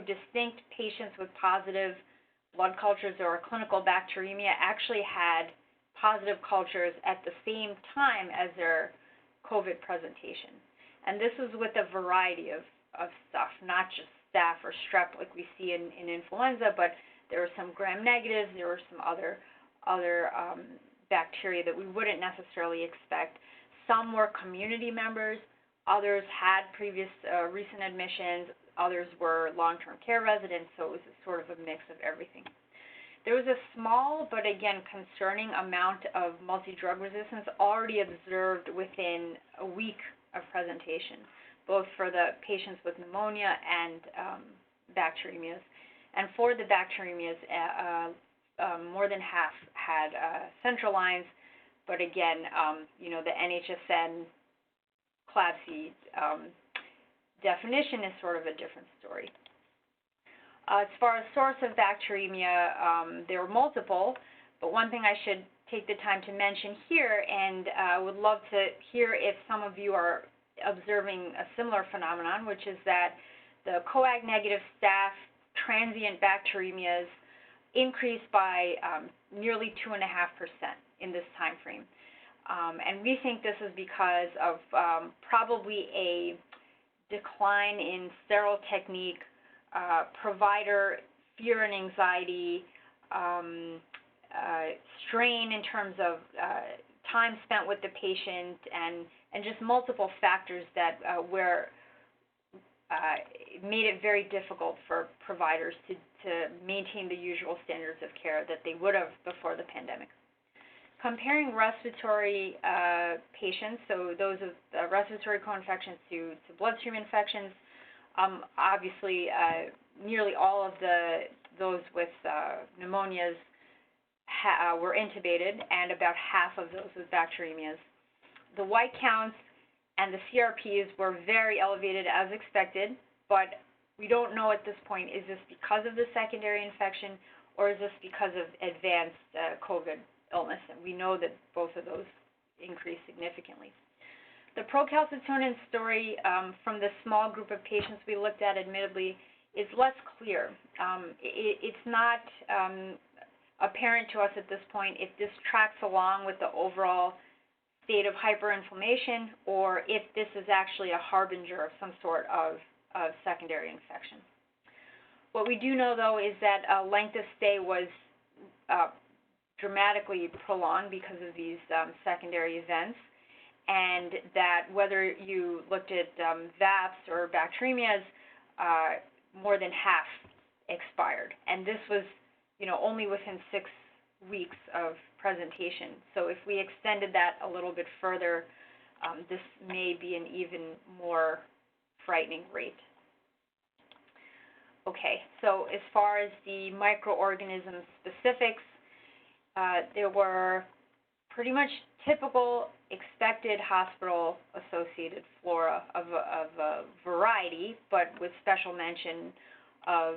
distinct patients with positive blood cultures or clinical bacteremia actually had positive cultures at the same time as their COVID presentation. And this was with a variety of stuff, not just staph or strep like we see in influenza, but there were some gram-negatives, there were some other bacteria that we wouldn't necessarily expect. Some were community members, others had previous recent admissions, others were long-term care residents, so it was sort of a mix of everything. There was a small but again concerning amount of multi-drug resistance already observed within a week of presentation, both for the patients with pneumonia and bacteremias. And for the bacteremias, more than half had central lines, but again, the NHSN CLABSI definition is sort of a different story. As far as source of bacteremia, there were multiple, but one thing I should take the time to mention here, and would love to hear if some of you are observing a similar phenomenon, which is that the coag-negative staph transient bacteremias increased by nearly 2.5% in this time frame. And we think this is because of probably a decline in sterile technique, provider fear and anxiety, strain in terms of time spent with the patient, and just multiple factors that made it very difficult for providers to maintain the usual standards of care that they would have before the pandemic. Comparing respiratory patients, so those with respiratory co-infections to bloodstream infections, obviously nearly all of those with pneumonias were intubated, and about half of those with bacteremias. The white counts and the CRPs were very elevated as expected, but we don't know at this point, is this because of the secondary infection or is this because of advanced COVID illness? And we know that both of those increased significantly. The procalcitonin story from the small group of patients we looked at, admittedly, is less clear. It's not apparent to us at this point if this tracks along with the overall state of hyperinflammation or if this is actually a harbinger of some sort of secondary infection. What we do know, though, is that length of stay was dramatically prolonged because of these secondary events, and that whether you looked at VAPs or bacteremias, more than half expired. And this was, only within 6 weeks of presentation. So if we extended that a little bit further, this may be an even more frightening rate. Okay, so as far as the microorganism specifics, there were pretty much typical expected hospital-associated flora of a variety, but with special mention of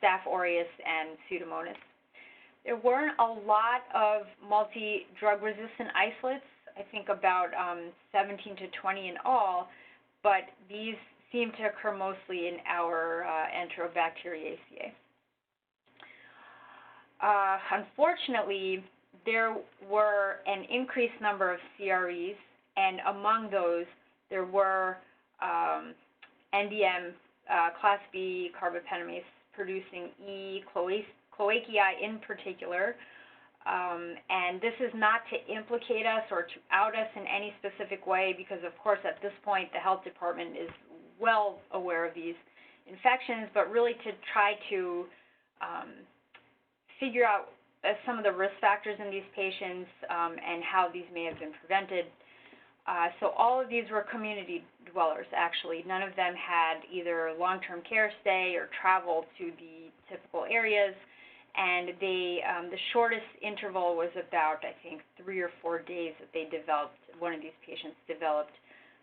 Staph aureus and Pseudomonas. There weren't a lot of multi-drug resistant isolates, I think about 17 to 20 in all, but these seem to occur mostly in our Enterobacteriaceae. Unfortunately, there were an increased number of CREs, and among those, there were NDM class B carbapenemase producing E. cloakii in particular. And this is not to implicate us or to out us in any specific way, because of course at this point the health department is well aware of these infections, but really to try to figure out some of the risk factors in these patients and how these may have been prevented. So all of these were community dwellers, actually. None of them had either long-term care stay or travel to the typical areas, and the shortest interval was about, I think, 3 or 4 days that they developed, one of these patients developed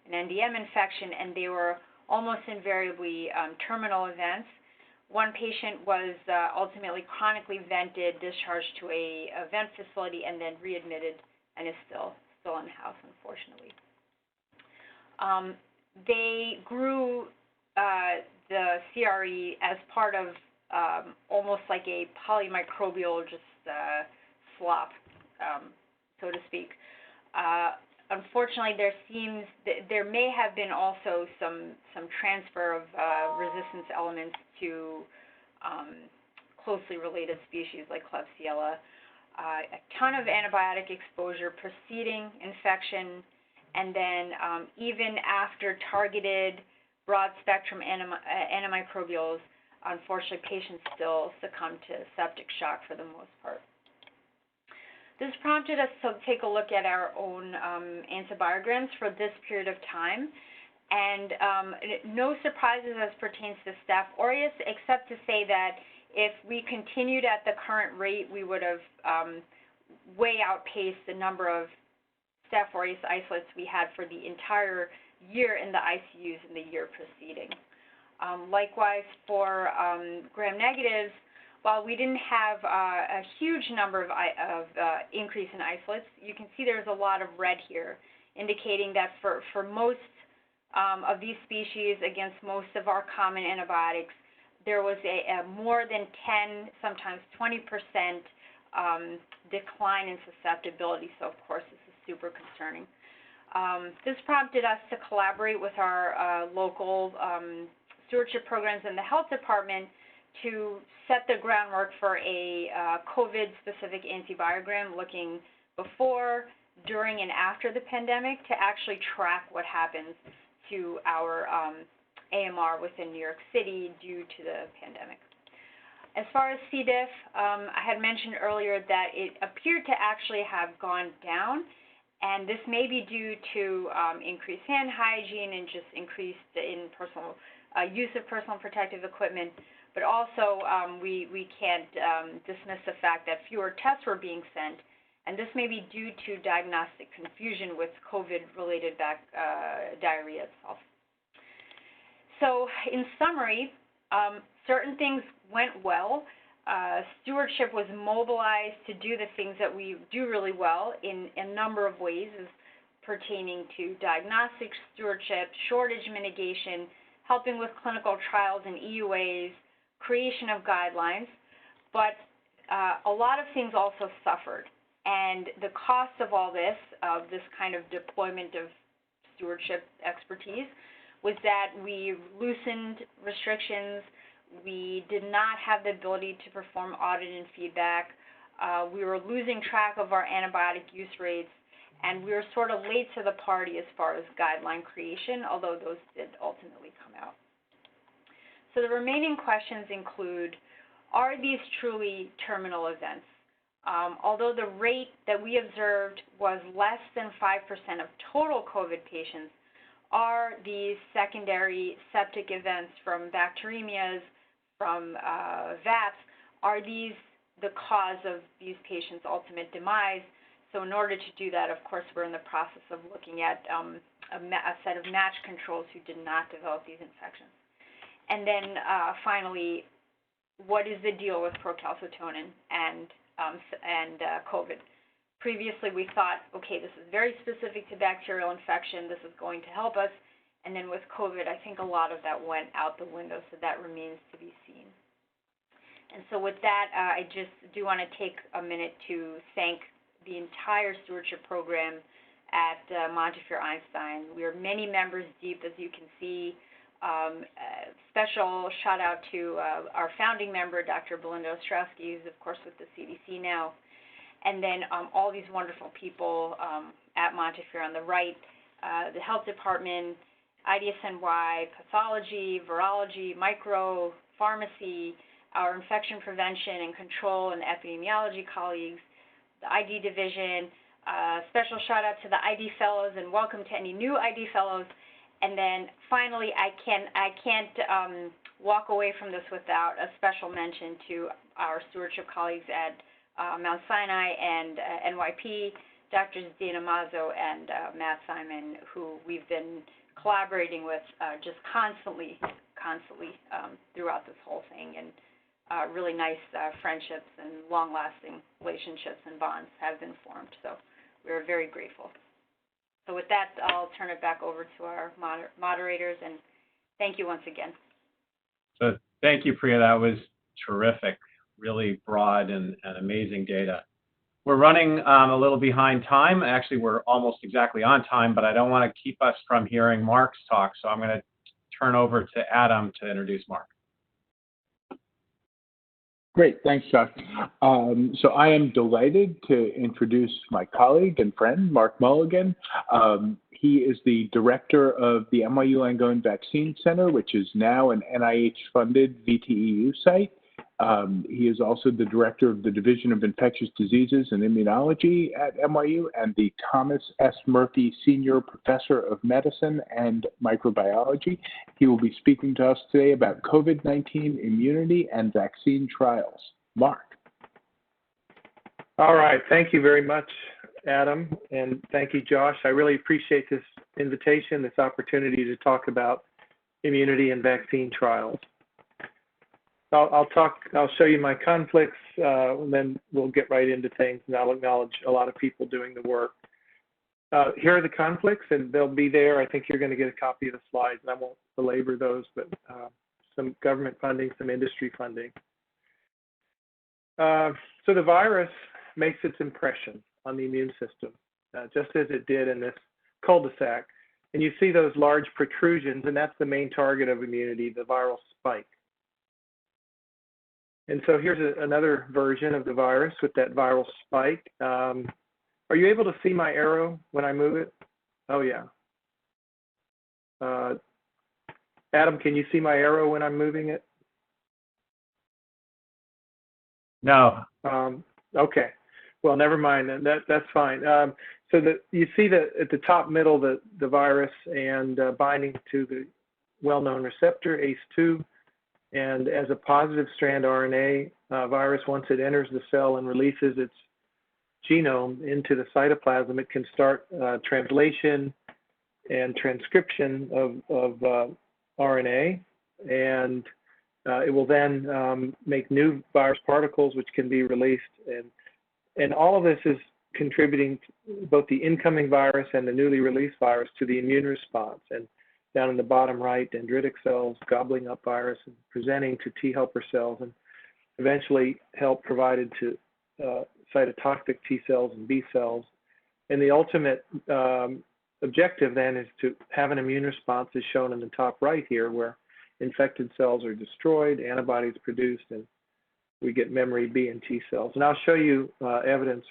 an NDM infection, and they were almost invariably terminal events. One patient was ultimately chronically vented, discharged to a vent facility, and then readmitted, and is still in house, unfortunately. They grew the CRE as part of almost like a polymicrobial slop, so to speak. Unfortunately, there may have been also some transfer of resistance elements to closely related species like Klebsiella. A ton of antibiotic exposure preceding infection, and then even after targeted broad-spectrum antimicrobials, unfortunately, patients still succumb to septic shock for the most part. This prompted us to take a look at our own antibiograms for this period of time, and no surprises as pertains to Staph aureus, except to say that if we continued at the current rate, we would have way outpaced the number of Staph aureus isolates we had for the entire year in the ICUs in the year preceding. Likewise, for gram-negatives, while we didn't have a huge number of increase in isolates, you can see there's a lot of red here, indicating that for most of these species against most of our common antibiotics, there was a more than 10, sometimes 20% decline in susceptibility. So, of course, this is super concerning. This prompted us to collaborate with our local stewardship programs in the health department to set the groundwork for a COVID-specific antibiogram looking before, during, and after the pandemic to actually track what happens to our AMR within New York City due to the pandemic. As far as C. diff, I had mentioned earlier that it appeared to actually have gone down, and this may be due to increased hand hygiene and just increased in personal use of personal protective equipment. But also, we can't dismiss the fact that fewer tests were being sent, and this may be due to diagnostic confusion with COVID-related diarrhea itself. So, in summary, certain things went well. Stewardship was mobilized to do the things that we do really well in a number of ways, as pertaining to diagnostic stewardship, shortage mitigation, helping with clinical trials and EUAs, creation of guidelines, but a lot of things also suffered. And the cost of all this kind of deployment of stewardship expertise, was that we loosened restrictions. We did not have the ability to perform audit and feedback. We were losing track of our antibiotic use rates, and we were sort of late to the party as far as guideline creation, although those did ultimately come out. So the remaining questions include, are these truly terminal events? Although the rate that we observed was less than 5% of total COVID patients, are these secondary septic events from bacteremias, from VAPs, are these the cause of these patients' ultimate demise? So in order to do that, of course, we're in the process of looking at a set of match controls who did not develop these infections. And then finally, what is the deal with procalcitonin and COVID? Previously, we thought, okay, this is very specific to bacterial infection. This is going to help us. And then with COVID, I think a lot of that went out the window, so that remains to be seen. And so with that, I just do want to take a minute to thank the entire stewardship program at Montefiore Einstein. We are many members deep, as you can see. Special shout out to our founding member, Dr. Belinda Ostrowski, who's of course with the CDC now. And then all these wonderful people at Montefiore on the right, the health department, IDSNY, pathology, virology, micro, pharmacy, our infection prevention and control and epidemiology colleagues, the ID division. Special shout out to the ID fellows and welcome to any new ID fellows. And then finally, I can't walk away from this without a special mention to our stewardship colleagues at Mount Sinai and NYP, Drs. Dana Mazzo and Matt Simon, who we've been collaborating with just constantly throughout this whole thing. And really nice friendships and long-lasting relationships and bonds have been formed. So we're very grateful. So with that, I'll turn it back over to our moderators, and thank you once again. So thank you, Priya. That was terrific, really broad and amazing data. We're running a little behind time. Actually, we're almost exactly on time, but I don't want to keep us from hearing Mark's talk, so I'm going to turn over to Adam to introduce Mark. Great, thanks, Chuck. So I am delighted to introduce my colleague and friend, Mark Mulligan. He is the director of the NYU Langone Vaccine Center, which is now an NIH-funded VTEU site. He is also the director of the Division of Infectious Diseases and Immunology at NYU and the Thomas S. Murphy Senior Professor of Medicine and Microbiology. He will be speaking to us today about COVID-19 immunity and vaccine trials. Mark. All right. Thank you very much, Adam, and thank you, Josh. I really appreciate this invitation, this opportunity to talk about immunity and vaccine trials. I'll show you my conflicts, and then we'll get right into things, and I'll acknowledge a lot of people doing the work. Here are the conflicts, and they'll be there. I think you're going to get a copy of the slides, and I won't belabor those, but some government funding, some industry funding. So the virus makes its impression on the immune system, just as it did in this cul-de-sac. And you see those large protrusions, and that's the main target of immunity, the viral spike. And so here's another version of the virus with that viral spike. Are you able to see my arrow when I move it? Oh, yeah. Adam, can you see my arrow when I'm moving it? No. Okay. Well, never mind. That's fine. So you see that at the top middle, the virus and binding to the well-known receptor, ACE2. And as a positive strand RNA virus, once it enters the cell and releases its genome into the cytoplasm, it can start translation and transcription of RNA, and it will then make new virus particles which can be released. And all of this is contributing to both the incoming virus and the newly released virus to the immune response. And down in the bottom right, dendritic cells gobbling up virus and presenting to T helper cells, and eventually help provided to cytotoxic T cells and B cells. And the ultimate objective then is to have an immune response, as shown in the top right here, where infected cells are destroyed, antibodies produced, and we get memory B and T cells. And I'll show you evidence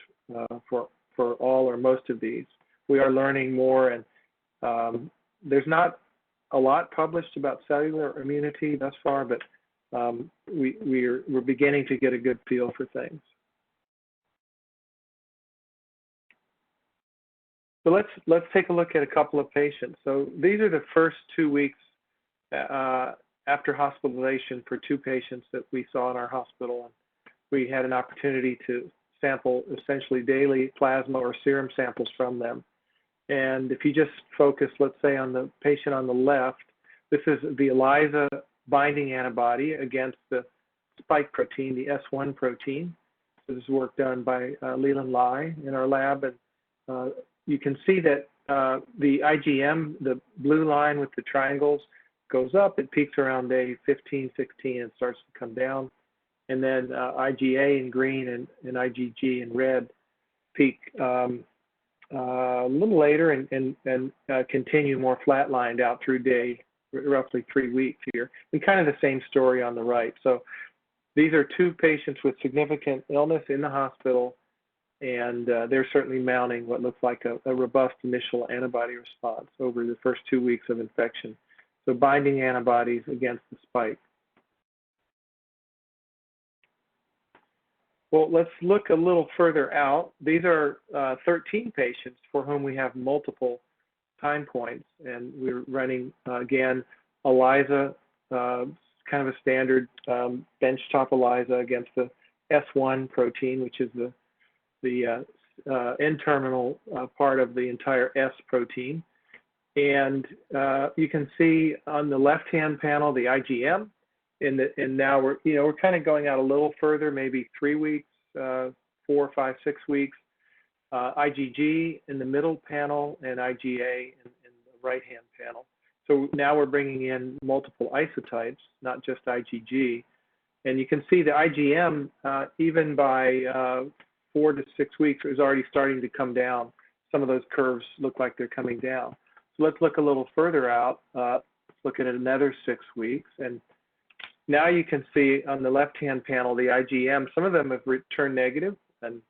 for all or most of these. We are learning more, and there's not a lot published about cellular immunity thus far, but we're beginning to get a good feel for things. So let's take a look at a couple of patients. So these are the first 2 weeks after hospitalization for 2 patients that we saw in our hospital. And we had an opportunity to sample essentially daily plasma or serum samples from them. And if you just focus, let's say, on the patient on the left, this is the ELISA binding antibody against the spike protein, the S1 protein. So this is work done by Leland Lai in our lab. And you can see that the IgM, the blue line with the triangles, goes up. It peaks around day 15, 16, and starts to come down. And then IgA in green and IgG in red peak a little later and continue more flatlined out through day roughly 3 weeks here. And kind of the same story on the right. So these are 2 patients with significant illness in the hospital, and they're certainly mounting what looks like a robust initial antibody response over the first 2 weeks of infection. So binding antibodies against the spike. Well, let's look a little further out. These are 13 patients for whom we have multiple time points, and we're running, again, ELISA, kind of a standard benchtop ELISA against the S1 protein, which is the N-terminal part of the entire S protein. And you can see on the left-hand panel the IgM, and now we're kind of going out a little further, maybe 3 weeks, 4, 5, 6 weeks. IgG in the middle panel and IgA in the right-hand panel. So now we're bringing in multiple isotypes, not just IgG. And you can see the IgM, even by 4 to 6 weeks, is already starting to come down. Some of those curves look like they're coming down. So let's look a little further out. Let's look at another 6 weeks. And now you can see on the left-hand panel, the IgM, some of them have returned negative, and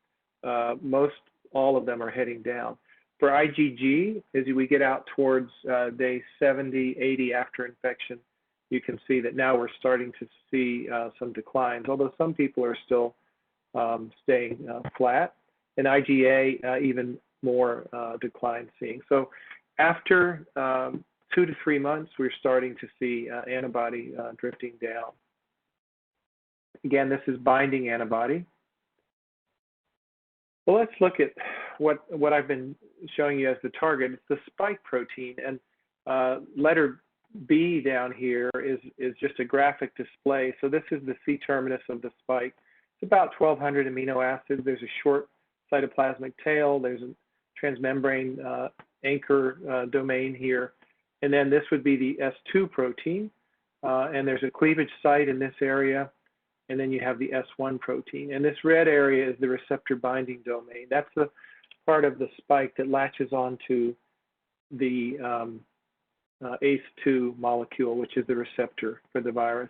all of them are heading down. For IgG, as we get out towards day 70, 80 after infection, you can see that now we're starting to see some declines, although some people are still staying flat, and IgA even more decline seeing. So after 2 to 3 months, we're starting to see antibody drifting down. Again, this is binding antibody. Well, let's look at what I've been showing you as the target. It's the spike protein, and letter B down here is just a graphic display. So this is the C-terminus of the spike. It's about 1,200 amino acids. There's a short cytoplasmic tail. There's a transmembrane anchor domain here. And then this would be the S2 protein. And there's a cleavage site in this area. And then you have the S1 protein. And this red area is the receptor binding domain. That's the part of the spike that latches onto the ACE2 molecule, which is the receptor for the virus.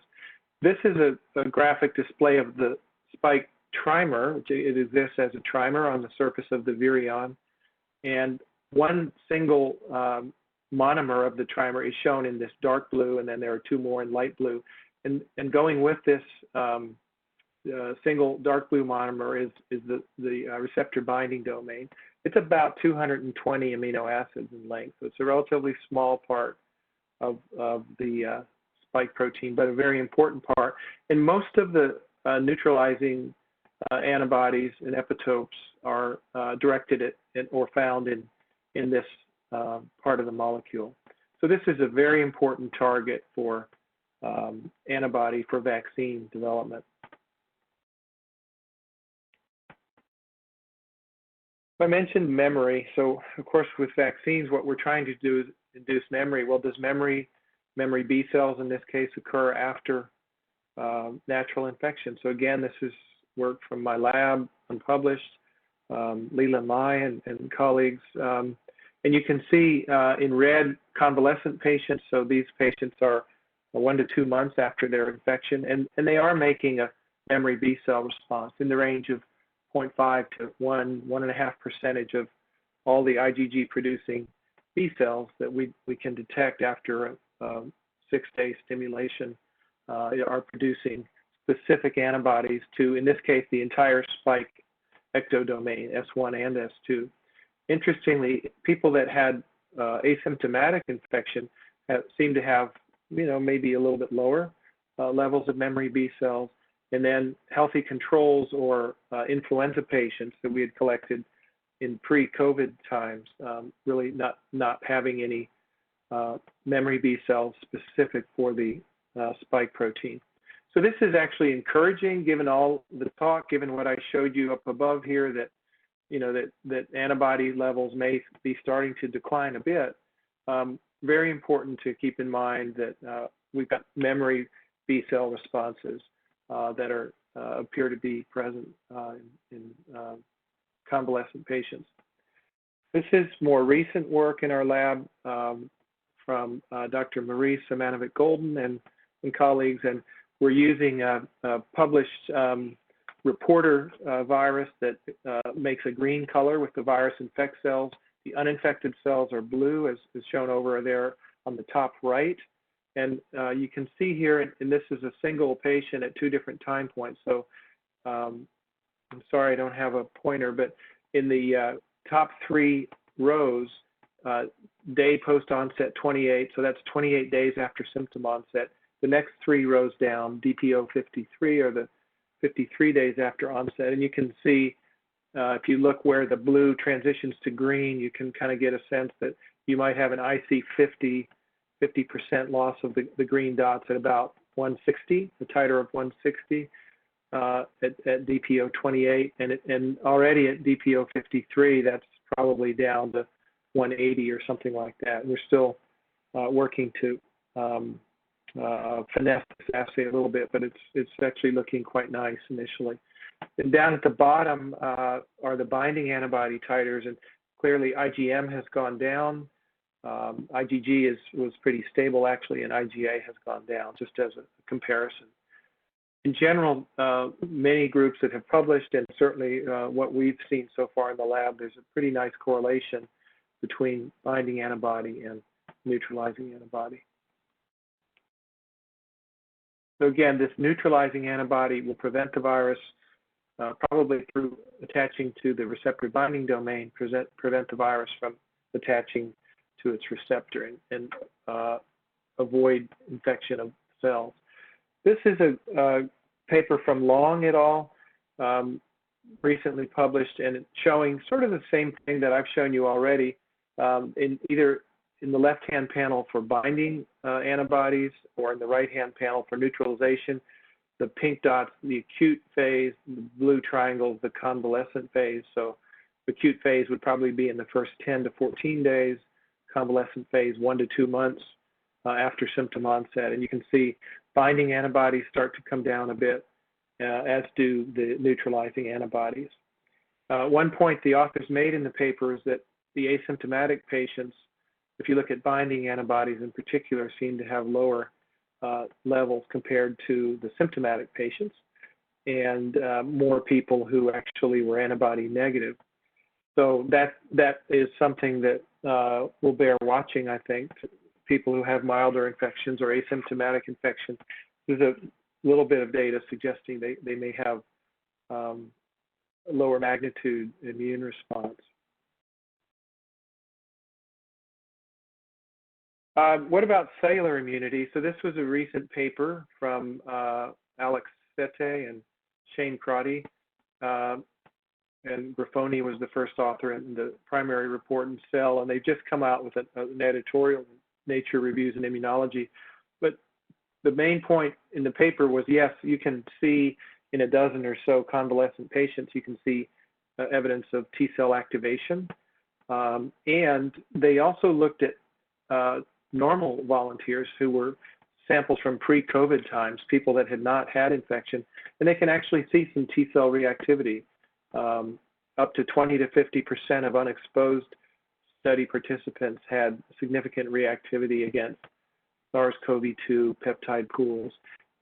This is a graphic display of the spike trimer, which it exists as a trimer on the surface of the virion. And one single monomer of the trimer is shown in this dark blue, and then there are 2 more in light blue. And going with this single dark blue monomer is the receptor binding domain. It's about 220 amino acids in length, so it's a relatively small part of the spike protein, but a very important part. And most of the neutralizing antibodies and epitopes are directed at or found in this part of the molecule. So this is a very important target for antibody for vaccine development. I mentioned memory. So of course with vaccines, what we're trying to do is induce memory. Well, does memory B cells in this case occur after natural infection? So again, this is work from my lab, unpublished, Leland Lai and colleagues. And you can see in red convalescent patients, so these patients are 1 to 2 months after their infection, and they are making a memory B cell response in the range of 0.5 to 1.5% of all the IgG producing B cells that we can detect after a 6-day stimulation are producing specific antibodies to, in this case, the entire spike ectodomain, S1 and S2. Interestingly, people that had asymptomatic infection seem to have, maybe a little bit lower levels of memory B cells, and then healthy controls or influenza patients that we had collected in pre-COVID times, really not having any memory B cells specific for the spike protein. So this is actually encouraging, given all the talk, given what I showed you up above here, that that antibody levels may be starting to decline a bit. Very important to keep in mind that we've got memory B cell responses that appear to be present in convalescent patients. This is more recent work in our lab from Dr. Marie Simanovic-Golden and colleagues, and we're using a published reporter virus that makes a green color with the virus infect cells. The uninfected cells are blue, as shown over there on the top right. And you can see here, and this is a single patient at 2 different time points. So I'm sorry I don't have a pointer, but in the top 3 rows, day post-onset 28, so that's 28 days after symptom onset. The next 3 rows down, DPO 53, or the 53 days after onset. And you can see, if you look where the blue transitions to green, you can kind of get a sense that you might have an IC50, 50% loss of the green dots at about 160, the titer of 160 at DPO 28, and already at DPO 53, that's probably down to 180 or something like that. And we're still working to finesse this assay a little bit, but it's actually looking quite nice initially. And down at the bottom are the binding antibody titers, and clearly IgM has gone down. IgG was pretty stable actually, and IgA has gone down, just as a comparison. In general, many groups that have published, and certainly what we've seen so far in the lab, there's a pretty nice correlation between binding antibody and neutralizing antibody. So again, this neutralizing antibody will prevent the virus, probably through attaching to the receptor binding domain, prevent the virus from attaching to its receptor and avoid infection of cells. This is a paper from Long et al., recently published, and it's showing sort of the same thing that I've shown you already, either in the left-hand panel for binding antibodies or in the right-hand panel for neutralization. The pink dots, the acute phase, the blue triangles, the convalescent phase. So the acute phase would probably be in the first 10 to 14 days, convalescent phase 1 to 2 months after symptom onset. And you can see binding antibodies start to come down a bit, as do the neutralizing antibodies. One point the authors made in the paper is that the asymptomatic patients, if you look at binding antibodies in particular, seem to have lower levels compared to the symptomatic patients, and more people who actually were antibody negative. So that is something that will bear watching, I think. People who have milder infections or asymptomatic infections, there's a little bit of data suggesting they may have a lower magnitude immune response. What about cellular immunity? So this was a recent paper from Alex Sete and Shane Crotty, and Grafoni was the first author in the primary report in Cell, and they've just come out with an editorial in Nature Reviews in Immunology. But the main point in the paper was, yes, you can see in a dozen or so convalescent patients, you can see evidence of T-cell activation. And they also looked at normal volunteers who were samples from pre-COVID times, people that had not had infection, and they can actually see some T-cell reactivity. Up to 20 to 50% of unexposed study participants had significant reactivity against SARS-CoV-2 peptide pools.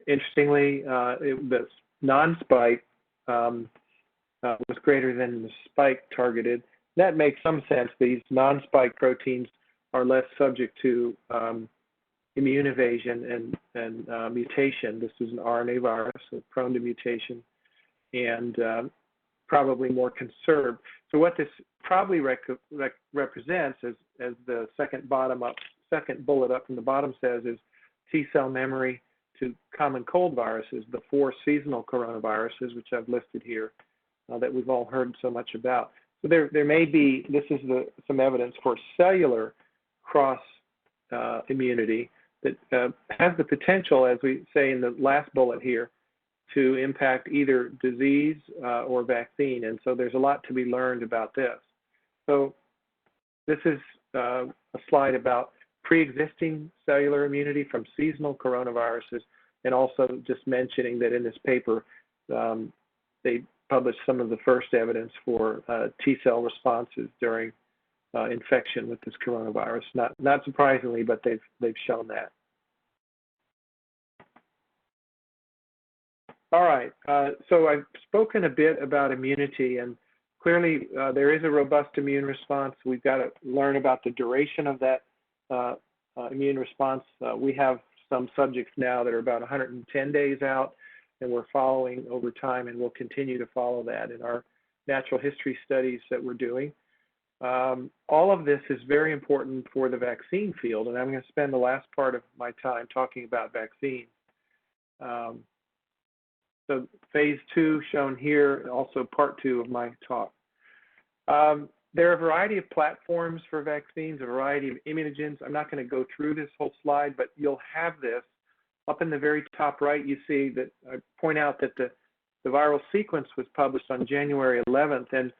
Interestingly, the non-spike was greater than the spike targeted. That makes some sense. These non-spike proteins are less subject to immune evasion and mutation. This is an RNA virus, so prone to mutation, and probably more conserved. So what this probably represents, as the second bullet up from the bottom says, is T-cell memory to common cold viruses, the 4 seasonal coronaviruses, which I've listed here, that we've all heard so much about. So there may be, this is some evidence for cellular cross immunity that has the potential, as we say in the last bullet here, to impact either disease or vaccine. And so there's a lot to be learned about this. So this is a slide about pre-existing cellular immunity from seasonal coronaviruses, and also just mentioning that in this paper, they published some of the first evidence for T-cell responses during infection with this coronavirus. Not surprisingly, but they've shown that. All right, so I've spoken a bit about immunity, and clearly there is a robust immune response. We've got to learn about the duration of that immune response. We have some subjects now that are about 110 days out, and we're following over time, and we'll continue to follow that in our natural history studies that we're doing. All of this is very important for the vaccine field, and I'm going to spend the last part of my time talking about vaccines. So phase 2 shown here, also part 2 of my talk. There are a variety of platforms for vaccines, a variety of immunogens. I'm not going to go through this whole slide, but you'll have this. Up in the very top right, you see that I point out that the viral sequence was published on January 11th, and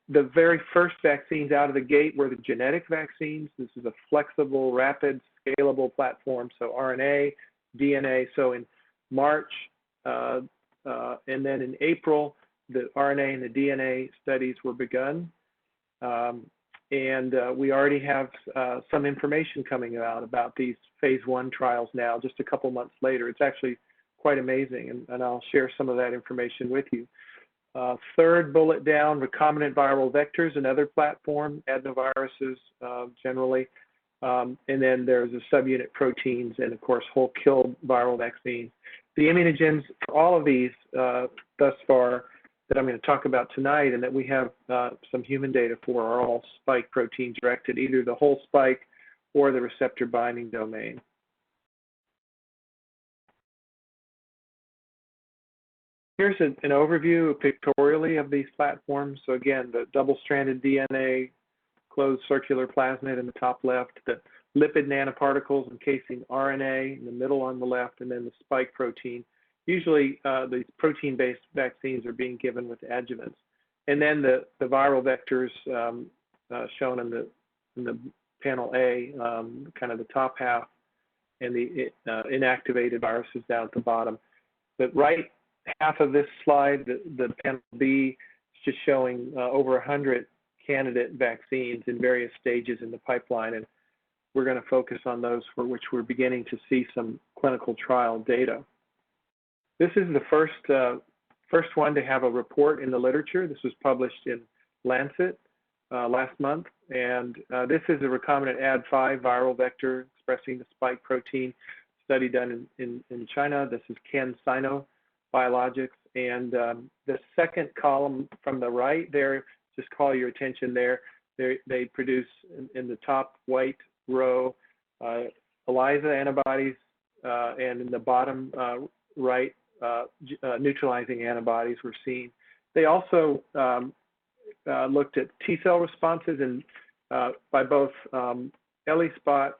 the very first vaccines out of the gate were the genetic vaccines. This is a flexible, rapid, scalable platform, so RNA, DNA. So in March, and then in April, the RNA and the DNA studies were begun. And we already have some information coming out about these phase 1 trials now, just a couple months later. It's actually quite amazing, and I'll share some of that information with you. Third bullet down, recombinant viral vectors, another platform, adenoviruses generally. And then there's a subunit proteins and, of course, whole killed viral vaccines. The immunogens for all of these thus far that I'm going to talk about tonight and that we have some human data for are all spike protein directed, either the whole spike or the receptor binding domain. Here's an overview pictorially of these platforms. So again, the double-stranded DNA, closed circular plasmid in the top left, the lipid nanoparticles encasing RNA in the middle on the left, and then the spike protein. Usually, these protein-based vaccines are being given with adjuvants. And then the viral vectors shown in the panel A, kind of the top half, and the inactivated viruses down at the bottom. The right half of this slide, the panel B, is just showing over 100 candidate vaccines in various stages in the pipeline, and we're going to focus on those for which we're beginning to see some clinical trial data. This is the first one to have a report in the literature. This was published in Lancet last month, and this is a recombinant Ad5 viral vector expressing the spike protein study done in China. This is CanSino Biologics, and the second column from the right there, just call your attention there. They produce in the top white row ELISA antibodies, and in the bottom right, neutralizing antibodies were seen. They also looked at T-cell responses and by both ELISpot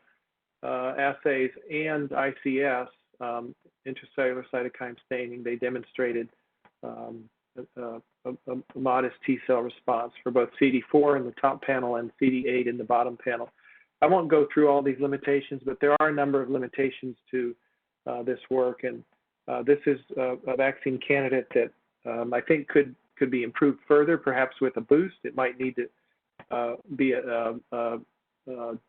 assays and ICS, intracellular cytokine staining. They demonstrated a modest T-cell response for both CD4 in the top panel and CD8 in the bottom panel. I won't go through all these limitations, but there are a number of limitations to this work, and this is a vaccine candidate that I think could be improved further, perhaps with a boost. It might need to be a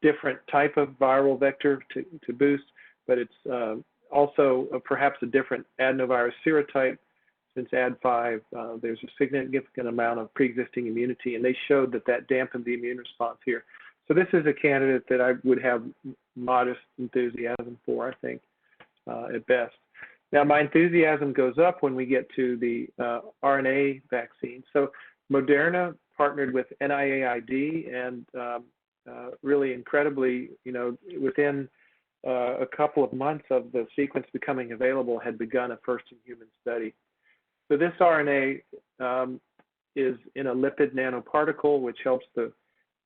different type of viral vector to boost, but it's also perhaps a different adenovirus serotype. Since Ad5, there's a significant amount of pre-existing immunity, and they showed that dampened the immune response here. So this is a candidate that I would have modest enthusiasm for, I think, at best. Now, my enthusiasm goes up when we get to the RNA vaccine. So Moderna partnered with NIAID, and really incredibly, within a couple of months of the sequence becoming available, had begun a first-in-human study. So this RNA is in a lipid nanoparticle, which helps the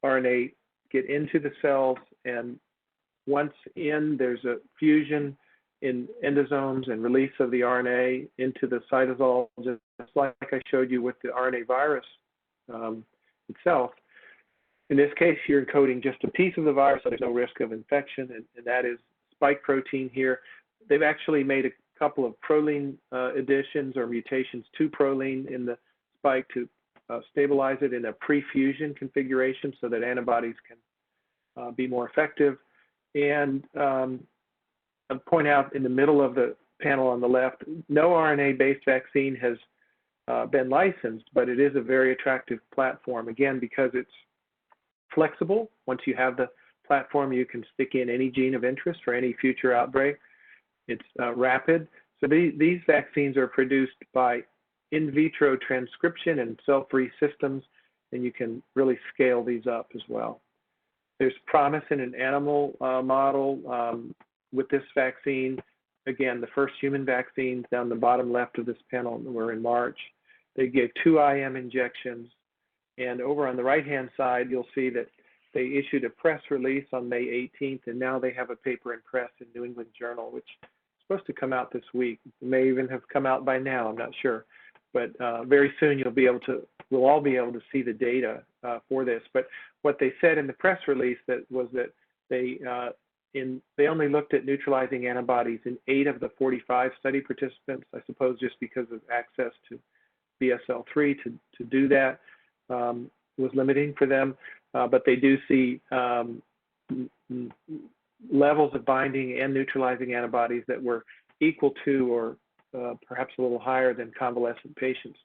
RNA get into the cells, and once in, there's a fusion in endosomes and release of the RNA into the cytosol, just like I showed you with the RNA virus itself. In this case, you're encoding just a piece of the virus, so there's no risk of infection, and that is spike protein here. They've actually made a couple of proline additions or mutations to proline in the spike to stabilize it in a pre-fusion configuration so that antibodies can be more effective. And I'll point out in the middle of the panel on the left, no RNA-based vaccine has been licensed, but it is a very attractive platform, again, because it's flexible. Once you have the platform, you can stick in any gene of interest for any future outbreak. It's rapid. So these vaccines are produced by in vitro transcription and cell-free systems, and you can really scale these up as well. There's promise in an animal model with this vaccine. Again, the first human vaccines down the bottom left of this panel were in March. They gave 2 IM injections. And over on the right-hand side, you'll see that they issued a press release on May 18th, and now they have a paper in press in New England Journal, which is supposed to come out this week. It may even have come out by now, I'm not sure. But very soon we'll all be able to see the data for this. But what they said in the press release was that they only looked at neutralizing antibodies in 8 of the 45 study participants, I suppose just because of access to BSL-3 to do that was limiting for them. But they do see levels of binding and neutralizing antibodies that were equal to or perhaps a little higher than convalescent patients.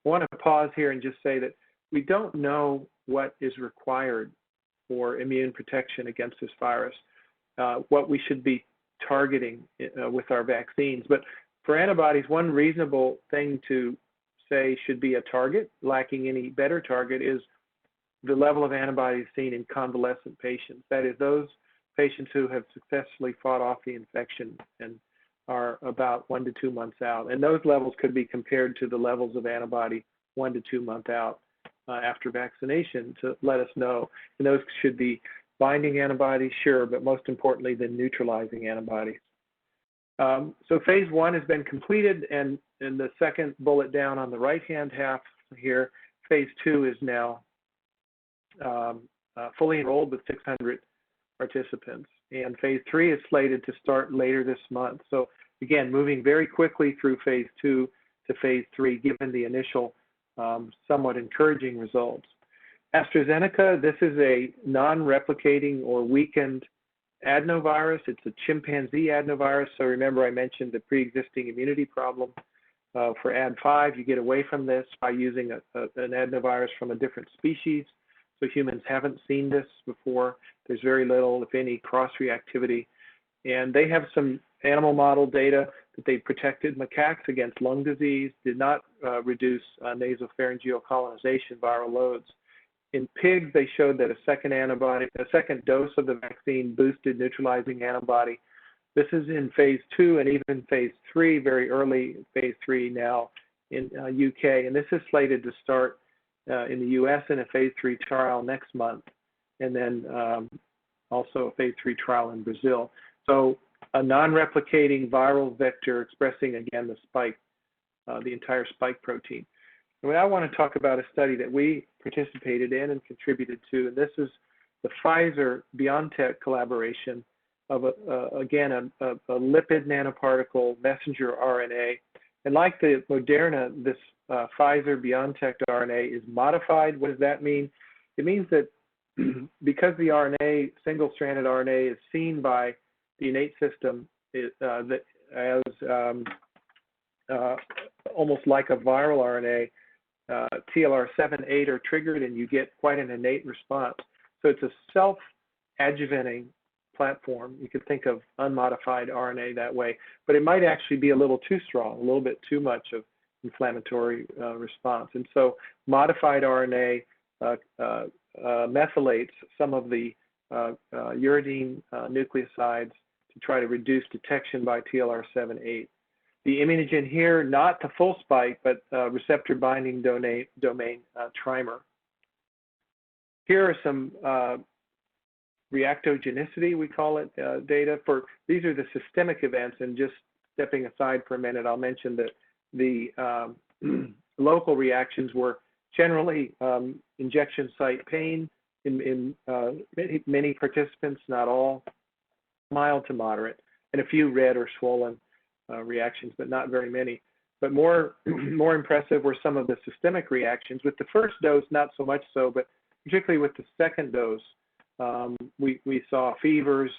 I want to pause here and just say that we don't know what is required for immune protection against this virus, what we should be targeting with our vaccines. But for antibodies, one reasonable thing to say should be a target, lacking any better target, is the level of antibodies seen in convalescent patients. That is, those patients who have successfully fought off the infection and are about 1 to 2 months out. And those levels could be compared to the levels of antibody 1 to 2 months out after vaccination to let us know. And those should be binding antibodies, sure, but most importantly, the neutralizing antibodies. So phase 1 has been completed, and in the second bullet down on the right-hand half here, phase 2 is now fully enrolled with 600 participants. And phase 3 is slated to start later this month. So again, moving very quickly through phase 2 to phase 3, given the initial somewhat encouraging results. AstraZeneca, this is a non-replicating or weakened adenovirus. It's a chimpanzee adenovirus. So remember, I mentioned the pre-existing immunity problem. For Ad5, you get away from this by using an adenovirus from a different species. So humans haven't seen this before. There's very little, if any, cross-reactivity. And they have some animal model data that they protected macaques against lung disease, did not reduce nasopharyngeal colonization viral loads. In pigs, they showed that a second dose of the vaccine boosted neutralizing antibody. This is in phase 2 and even phase 3, very early phase 3 now in UK. And this is slated to start in the US in a phase 3 trial next month, and then also a phase 3 trial in Brazil. So a non-replicating viral vector expressing, again, the spike, the entire spike protein. And I want to talk about a study that we participated in and contributed to, and this is the Pfizer-BioNTech collaboration of, again, a lipid nanoparticle messenger RNA. And like the Moderna, this Pfizer-BioNTech RNA is modified. What does that mean? It means that because the RNA, single-stranded RNA, is seen by the innate system as almost like a viral RNA, TLR7, 8 are triggered, and you get quite an innate response. So it's a self-adjuvanting platform. You could think of unmodified RNA that way, but it might actually be a little too strong, a little bit too much of inflammatory response. And so modified RNA methylates some of the uridine nucleosides to try to reduce detection by TLR7, 8. The immunogen here, not the full spike, but receptor binding domain trimer. Here are some reactogenicity, we call it, data for, these are the systemic events, and just stepping aside for a minute, I'll mention that the local reactions were generally injection site pain in many participants, not all, mild to moderate, and a few red or swollen reactions, but not very many. But more impressive were some of the systemic reactions. With the first dose, not so much so, but particularly with the second dose, we saw fevers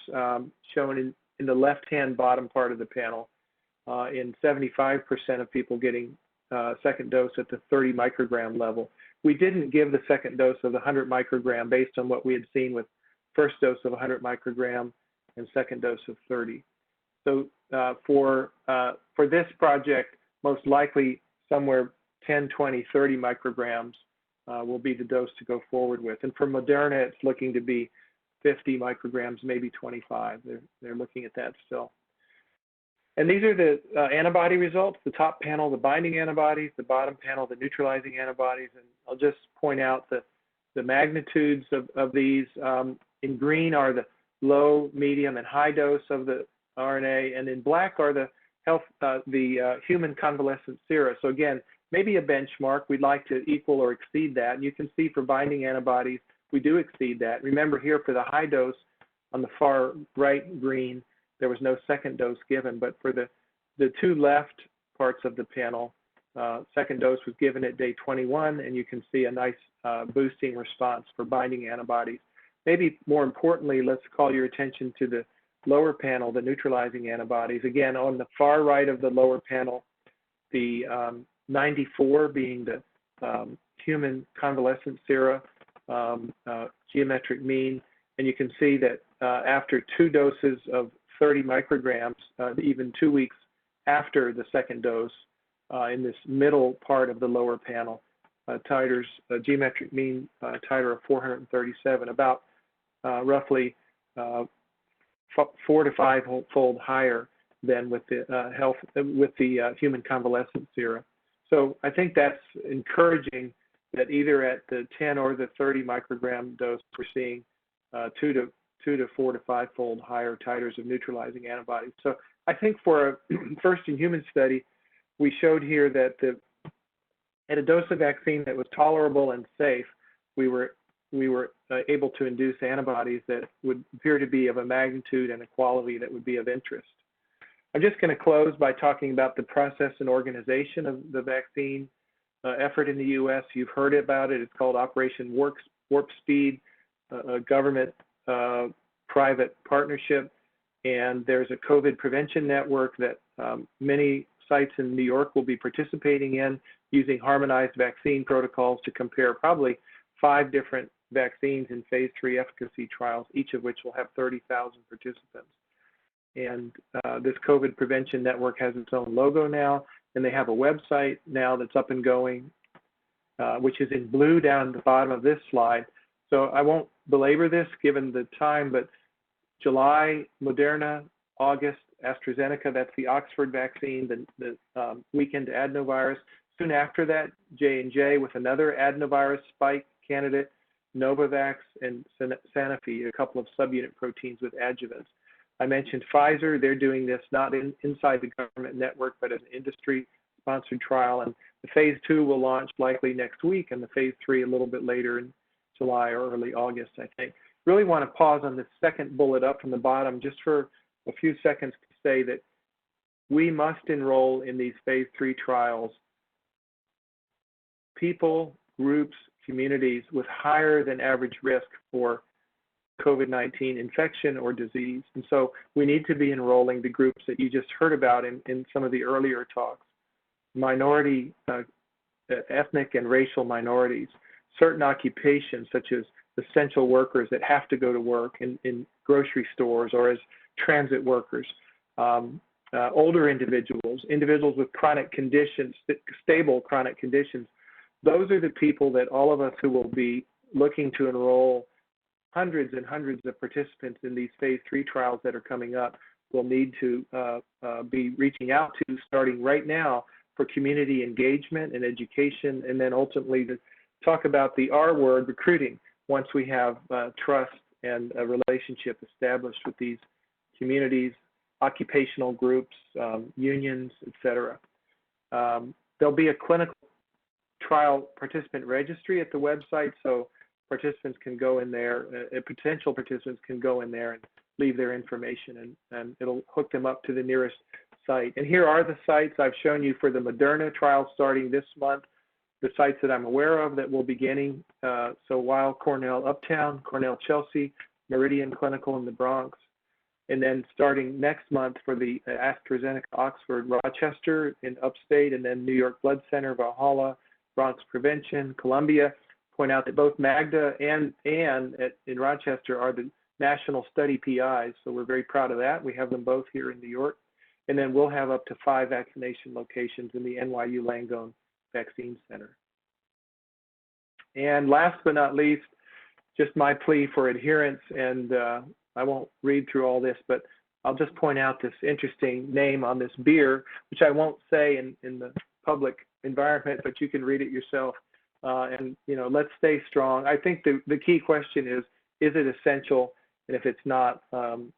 shown in the left-hand bottom part of the panel in 75% of people getting second dose at the 30 microgram level. We didn't give the second dose of the 100 microgram based on what we had seen with first dose of 100 microgram and second dose of 30. So for this project, most likely somewhere 10, 20, 30 micrograms will be the dose to go forward with. And for Moderna, it's looking to be 50 micrograms, maybe 25. They're looking at that still. And these are the antibody results. The top panel, the binding antibodies, the bottom panel, the neutralizing antibodies. And I'll just point out the magnitudes of these. In green are the low, medium, and high dose of the RNA, and in black are the human convalescent sera. So again, maybe a benchmark. We'd like to equal or exceed that. And you can see for binding antibodies, we do exceed that. Remember here for the high dose on the far right green, there was no second dose given, but for the two left parts of the panel, second dose was given at day 21, and you can see a nice boosting response for binding antibodies. Maybe more importantly, let's call your attention to the lower panel, the neutralizing antibodies. Again, on the far right of the lower panel, the 94 being the human convalescent sera, geometric mean. And you can see that after 2 doses of 30 micrograms, even 2 weeks after the second dose, in this middle part of the lower panel, titers, geometric mean titer of 437, about roughly 4 to 5-fold higher than with the human convalescent sera. So I think that's encouraging that either at the 10 or the 30 microgram dose, we're seeing 2 to 4 to 5-fold higher titers of neutralizing antibodies. So I think for a first in human study, we showed here that at a dose of vaccine that was tolerable and safe, we were able to induce antibodies that would appear to be of a magnitude and a quality that would be of interest. I'm just going to close by talking about the process and organization of the vaccine effort in the U.S. You've heard about it. It's called Operation Warp Speed, a government-private partnership. And there's a COVID prevention network that many sites in New York will be participating in, using harmonized vaccine protocols to compare probably 5 different vaccines in phase 3 efficacy trials, each of which will have 30,000 participants. And this COVID prevention network has its own logo now, and they have a website now that's up and going, which is in blue down at the bottom of this slide. So I won't belabor this given the time, but July, Moderna; August, AstraZeneca, that's the Oxford vaccine, the weakened adenovirus. Soon after that, J&J with another adenovirus spike candidate, Novavax, and Sanofi, a couple of subunit proteins with adjuvants. I mentioned Pfizer. They're doing this not inside the government network, but as an industry-sponsored trial. And the phase 2 will launch likely next week, and the phase 3 a little bit later in July or early August, I think. Really want to pause on this second bullet up from the bottom just for a few seconds to say that we must enroll in these phase 3 trials people, groups, communities with higher than average risk for COVID-19 infection or disease. And so we need to be enrolling the groups that you just heard about in some of the earlier talks: minority, ethnic and racial minorities, certain occupations such as essential workers that have to go to work in grocery stores or as transit workers, older individuals, individuals with chronic conditions, stable chronic conditions. Those are the people that all of us who will be looking to enroll hundreds and hundreds of participants in these phase 3 trials that are coming up will need to be reaching out to, starting right now, for community engagement and education, and then ultimately to talk about the R word, recruiting, once we have trust and a relationship established with these communities, occupational groups, unions, etc. There'll be a clinical trial participant registry at the website, so participants can go in there, potential participants can go in there and leave their information, and it'll hook them up to the nearest site. And here are the sites I've shown you for the Moderna trial starting this month, the sites that I'm aware of that will be beginning. So Weill Cornell Uptown, Cornell Chelsea, Meridian Clinical in the Bronx. And then starting next month for the AstraZeneca Oxford Rochester in upstate, and then New York Blood Center, Valhalla, Bronx Prevention, Columbia. Point out that both Magda and Ann in Rochester are the national study PIs, so we're very proud of that. We have them both here in New York. And then we'll have up to 5 vaccination locations in the NYU Langone Vaccine Center. And last but not least, just my plea for adherence, and I won't read through all this, but I'll just point out this interesting name on this beer, which I won't say in the public environment, but you can read it yourself. And, let's stay strong. I think the key question is it essential? And if it's not,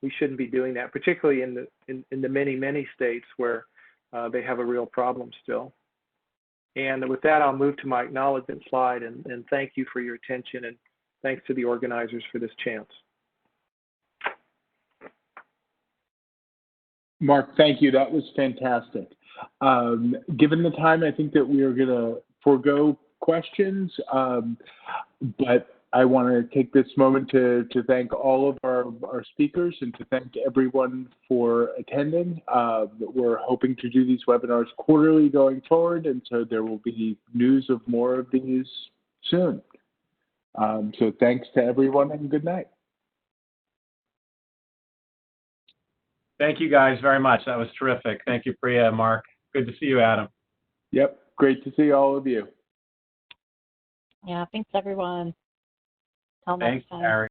we shouldn't be doing that, particularly in the many states where they have a real problem still. And with that, I'll move to my acknowledgement slide, and thank you for your attention, and thanks to the organizers for this chance. Mark, thank you. That was fantastic. Given the time, I think that we are going to forego questions, but I want to take this moment to thank all of our speakers and to thank everyone for attending. We're hoping to do these webinars quarterly going forward, and so there will be news of more of these soon. So thanks to everyone and good night. Thank you guys very much. That was terrific. Thank you, Priya and Mark. Good to see you, Adam. Yep, great to see all of you. Yeah, thanks everyone. Till next Thanks, time. Harry.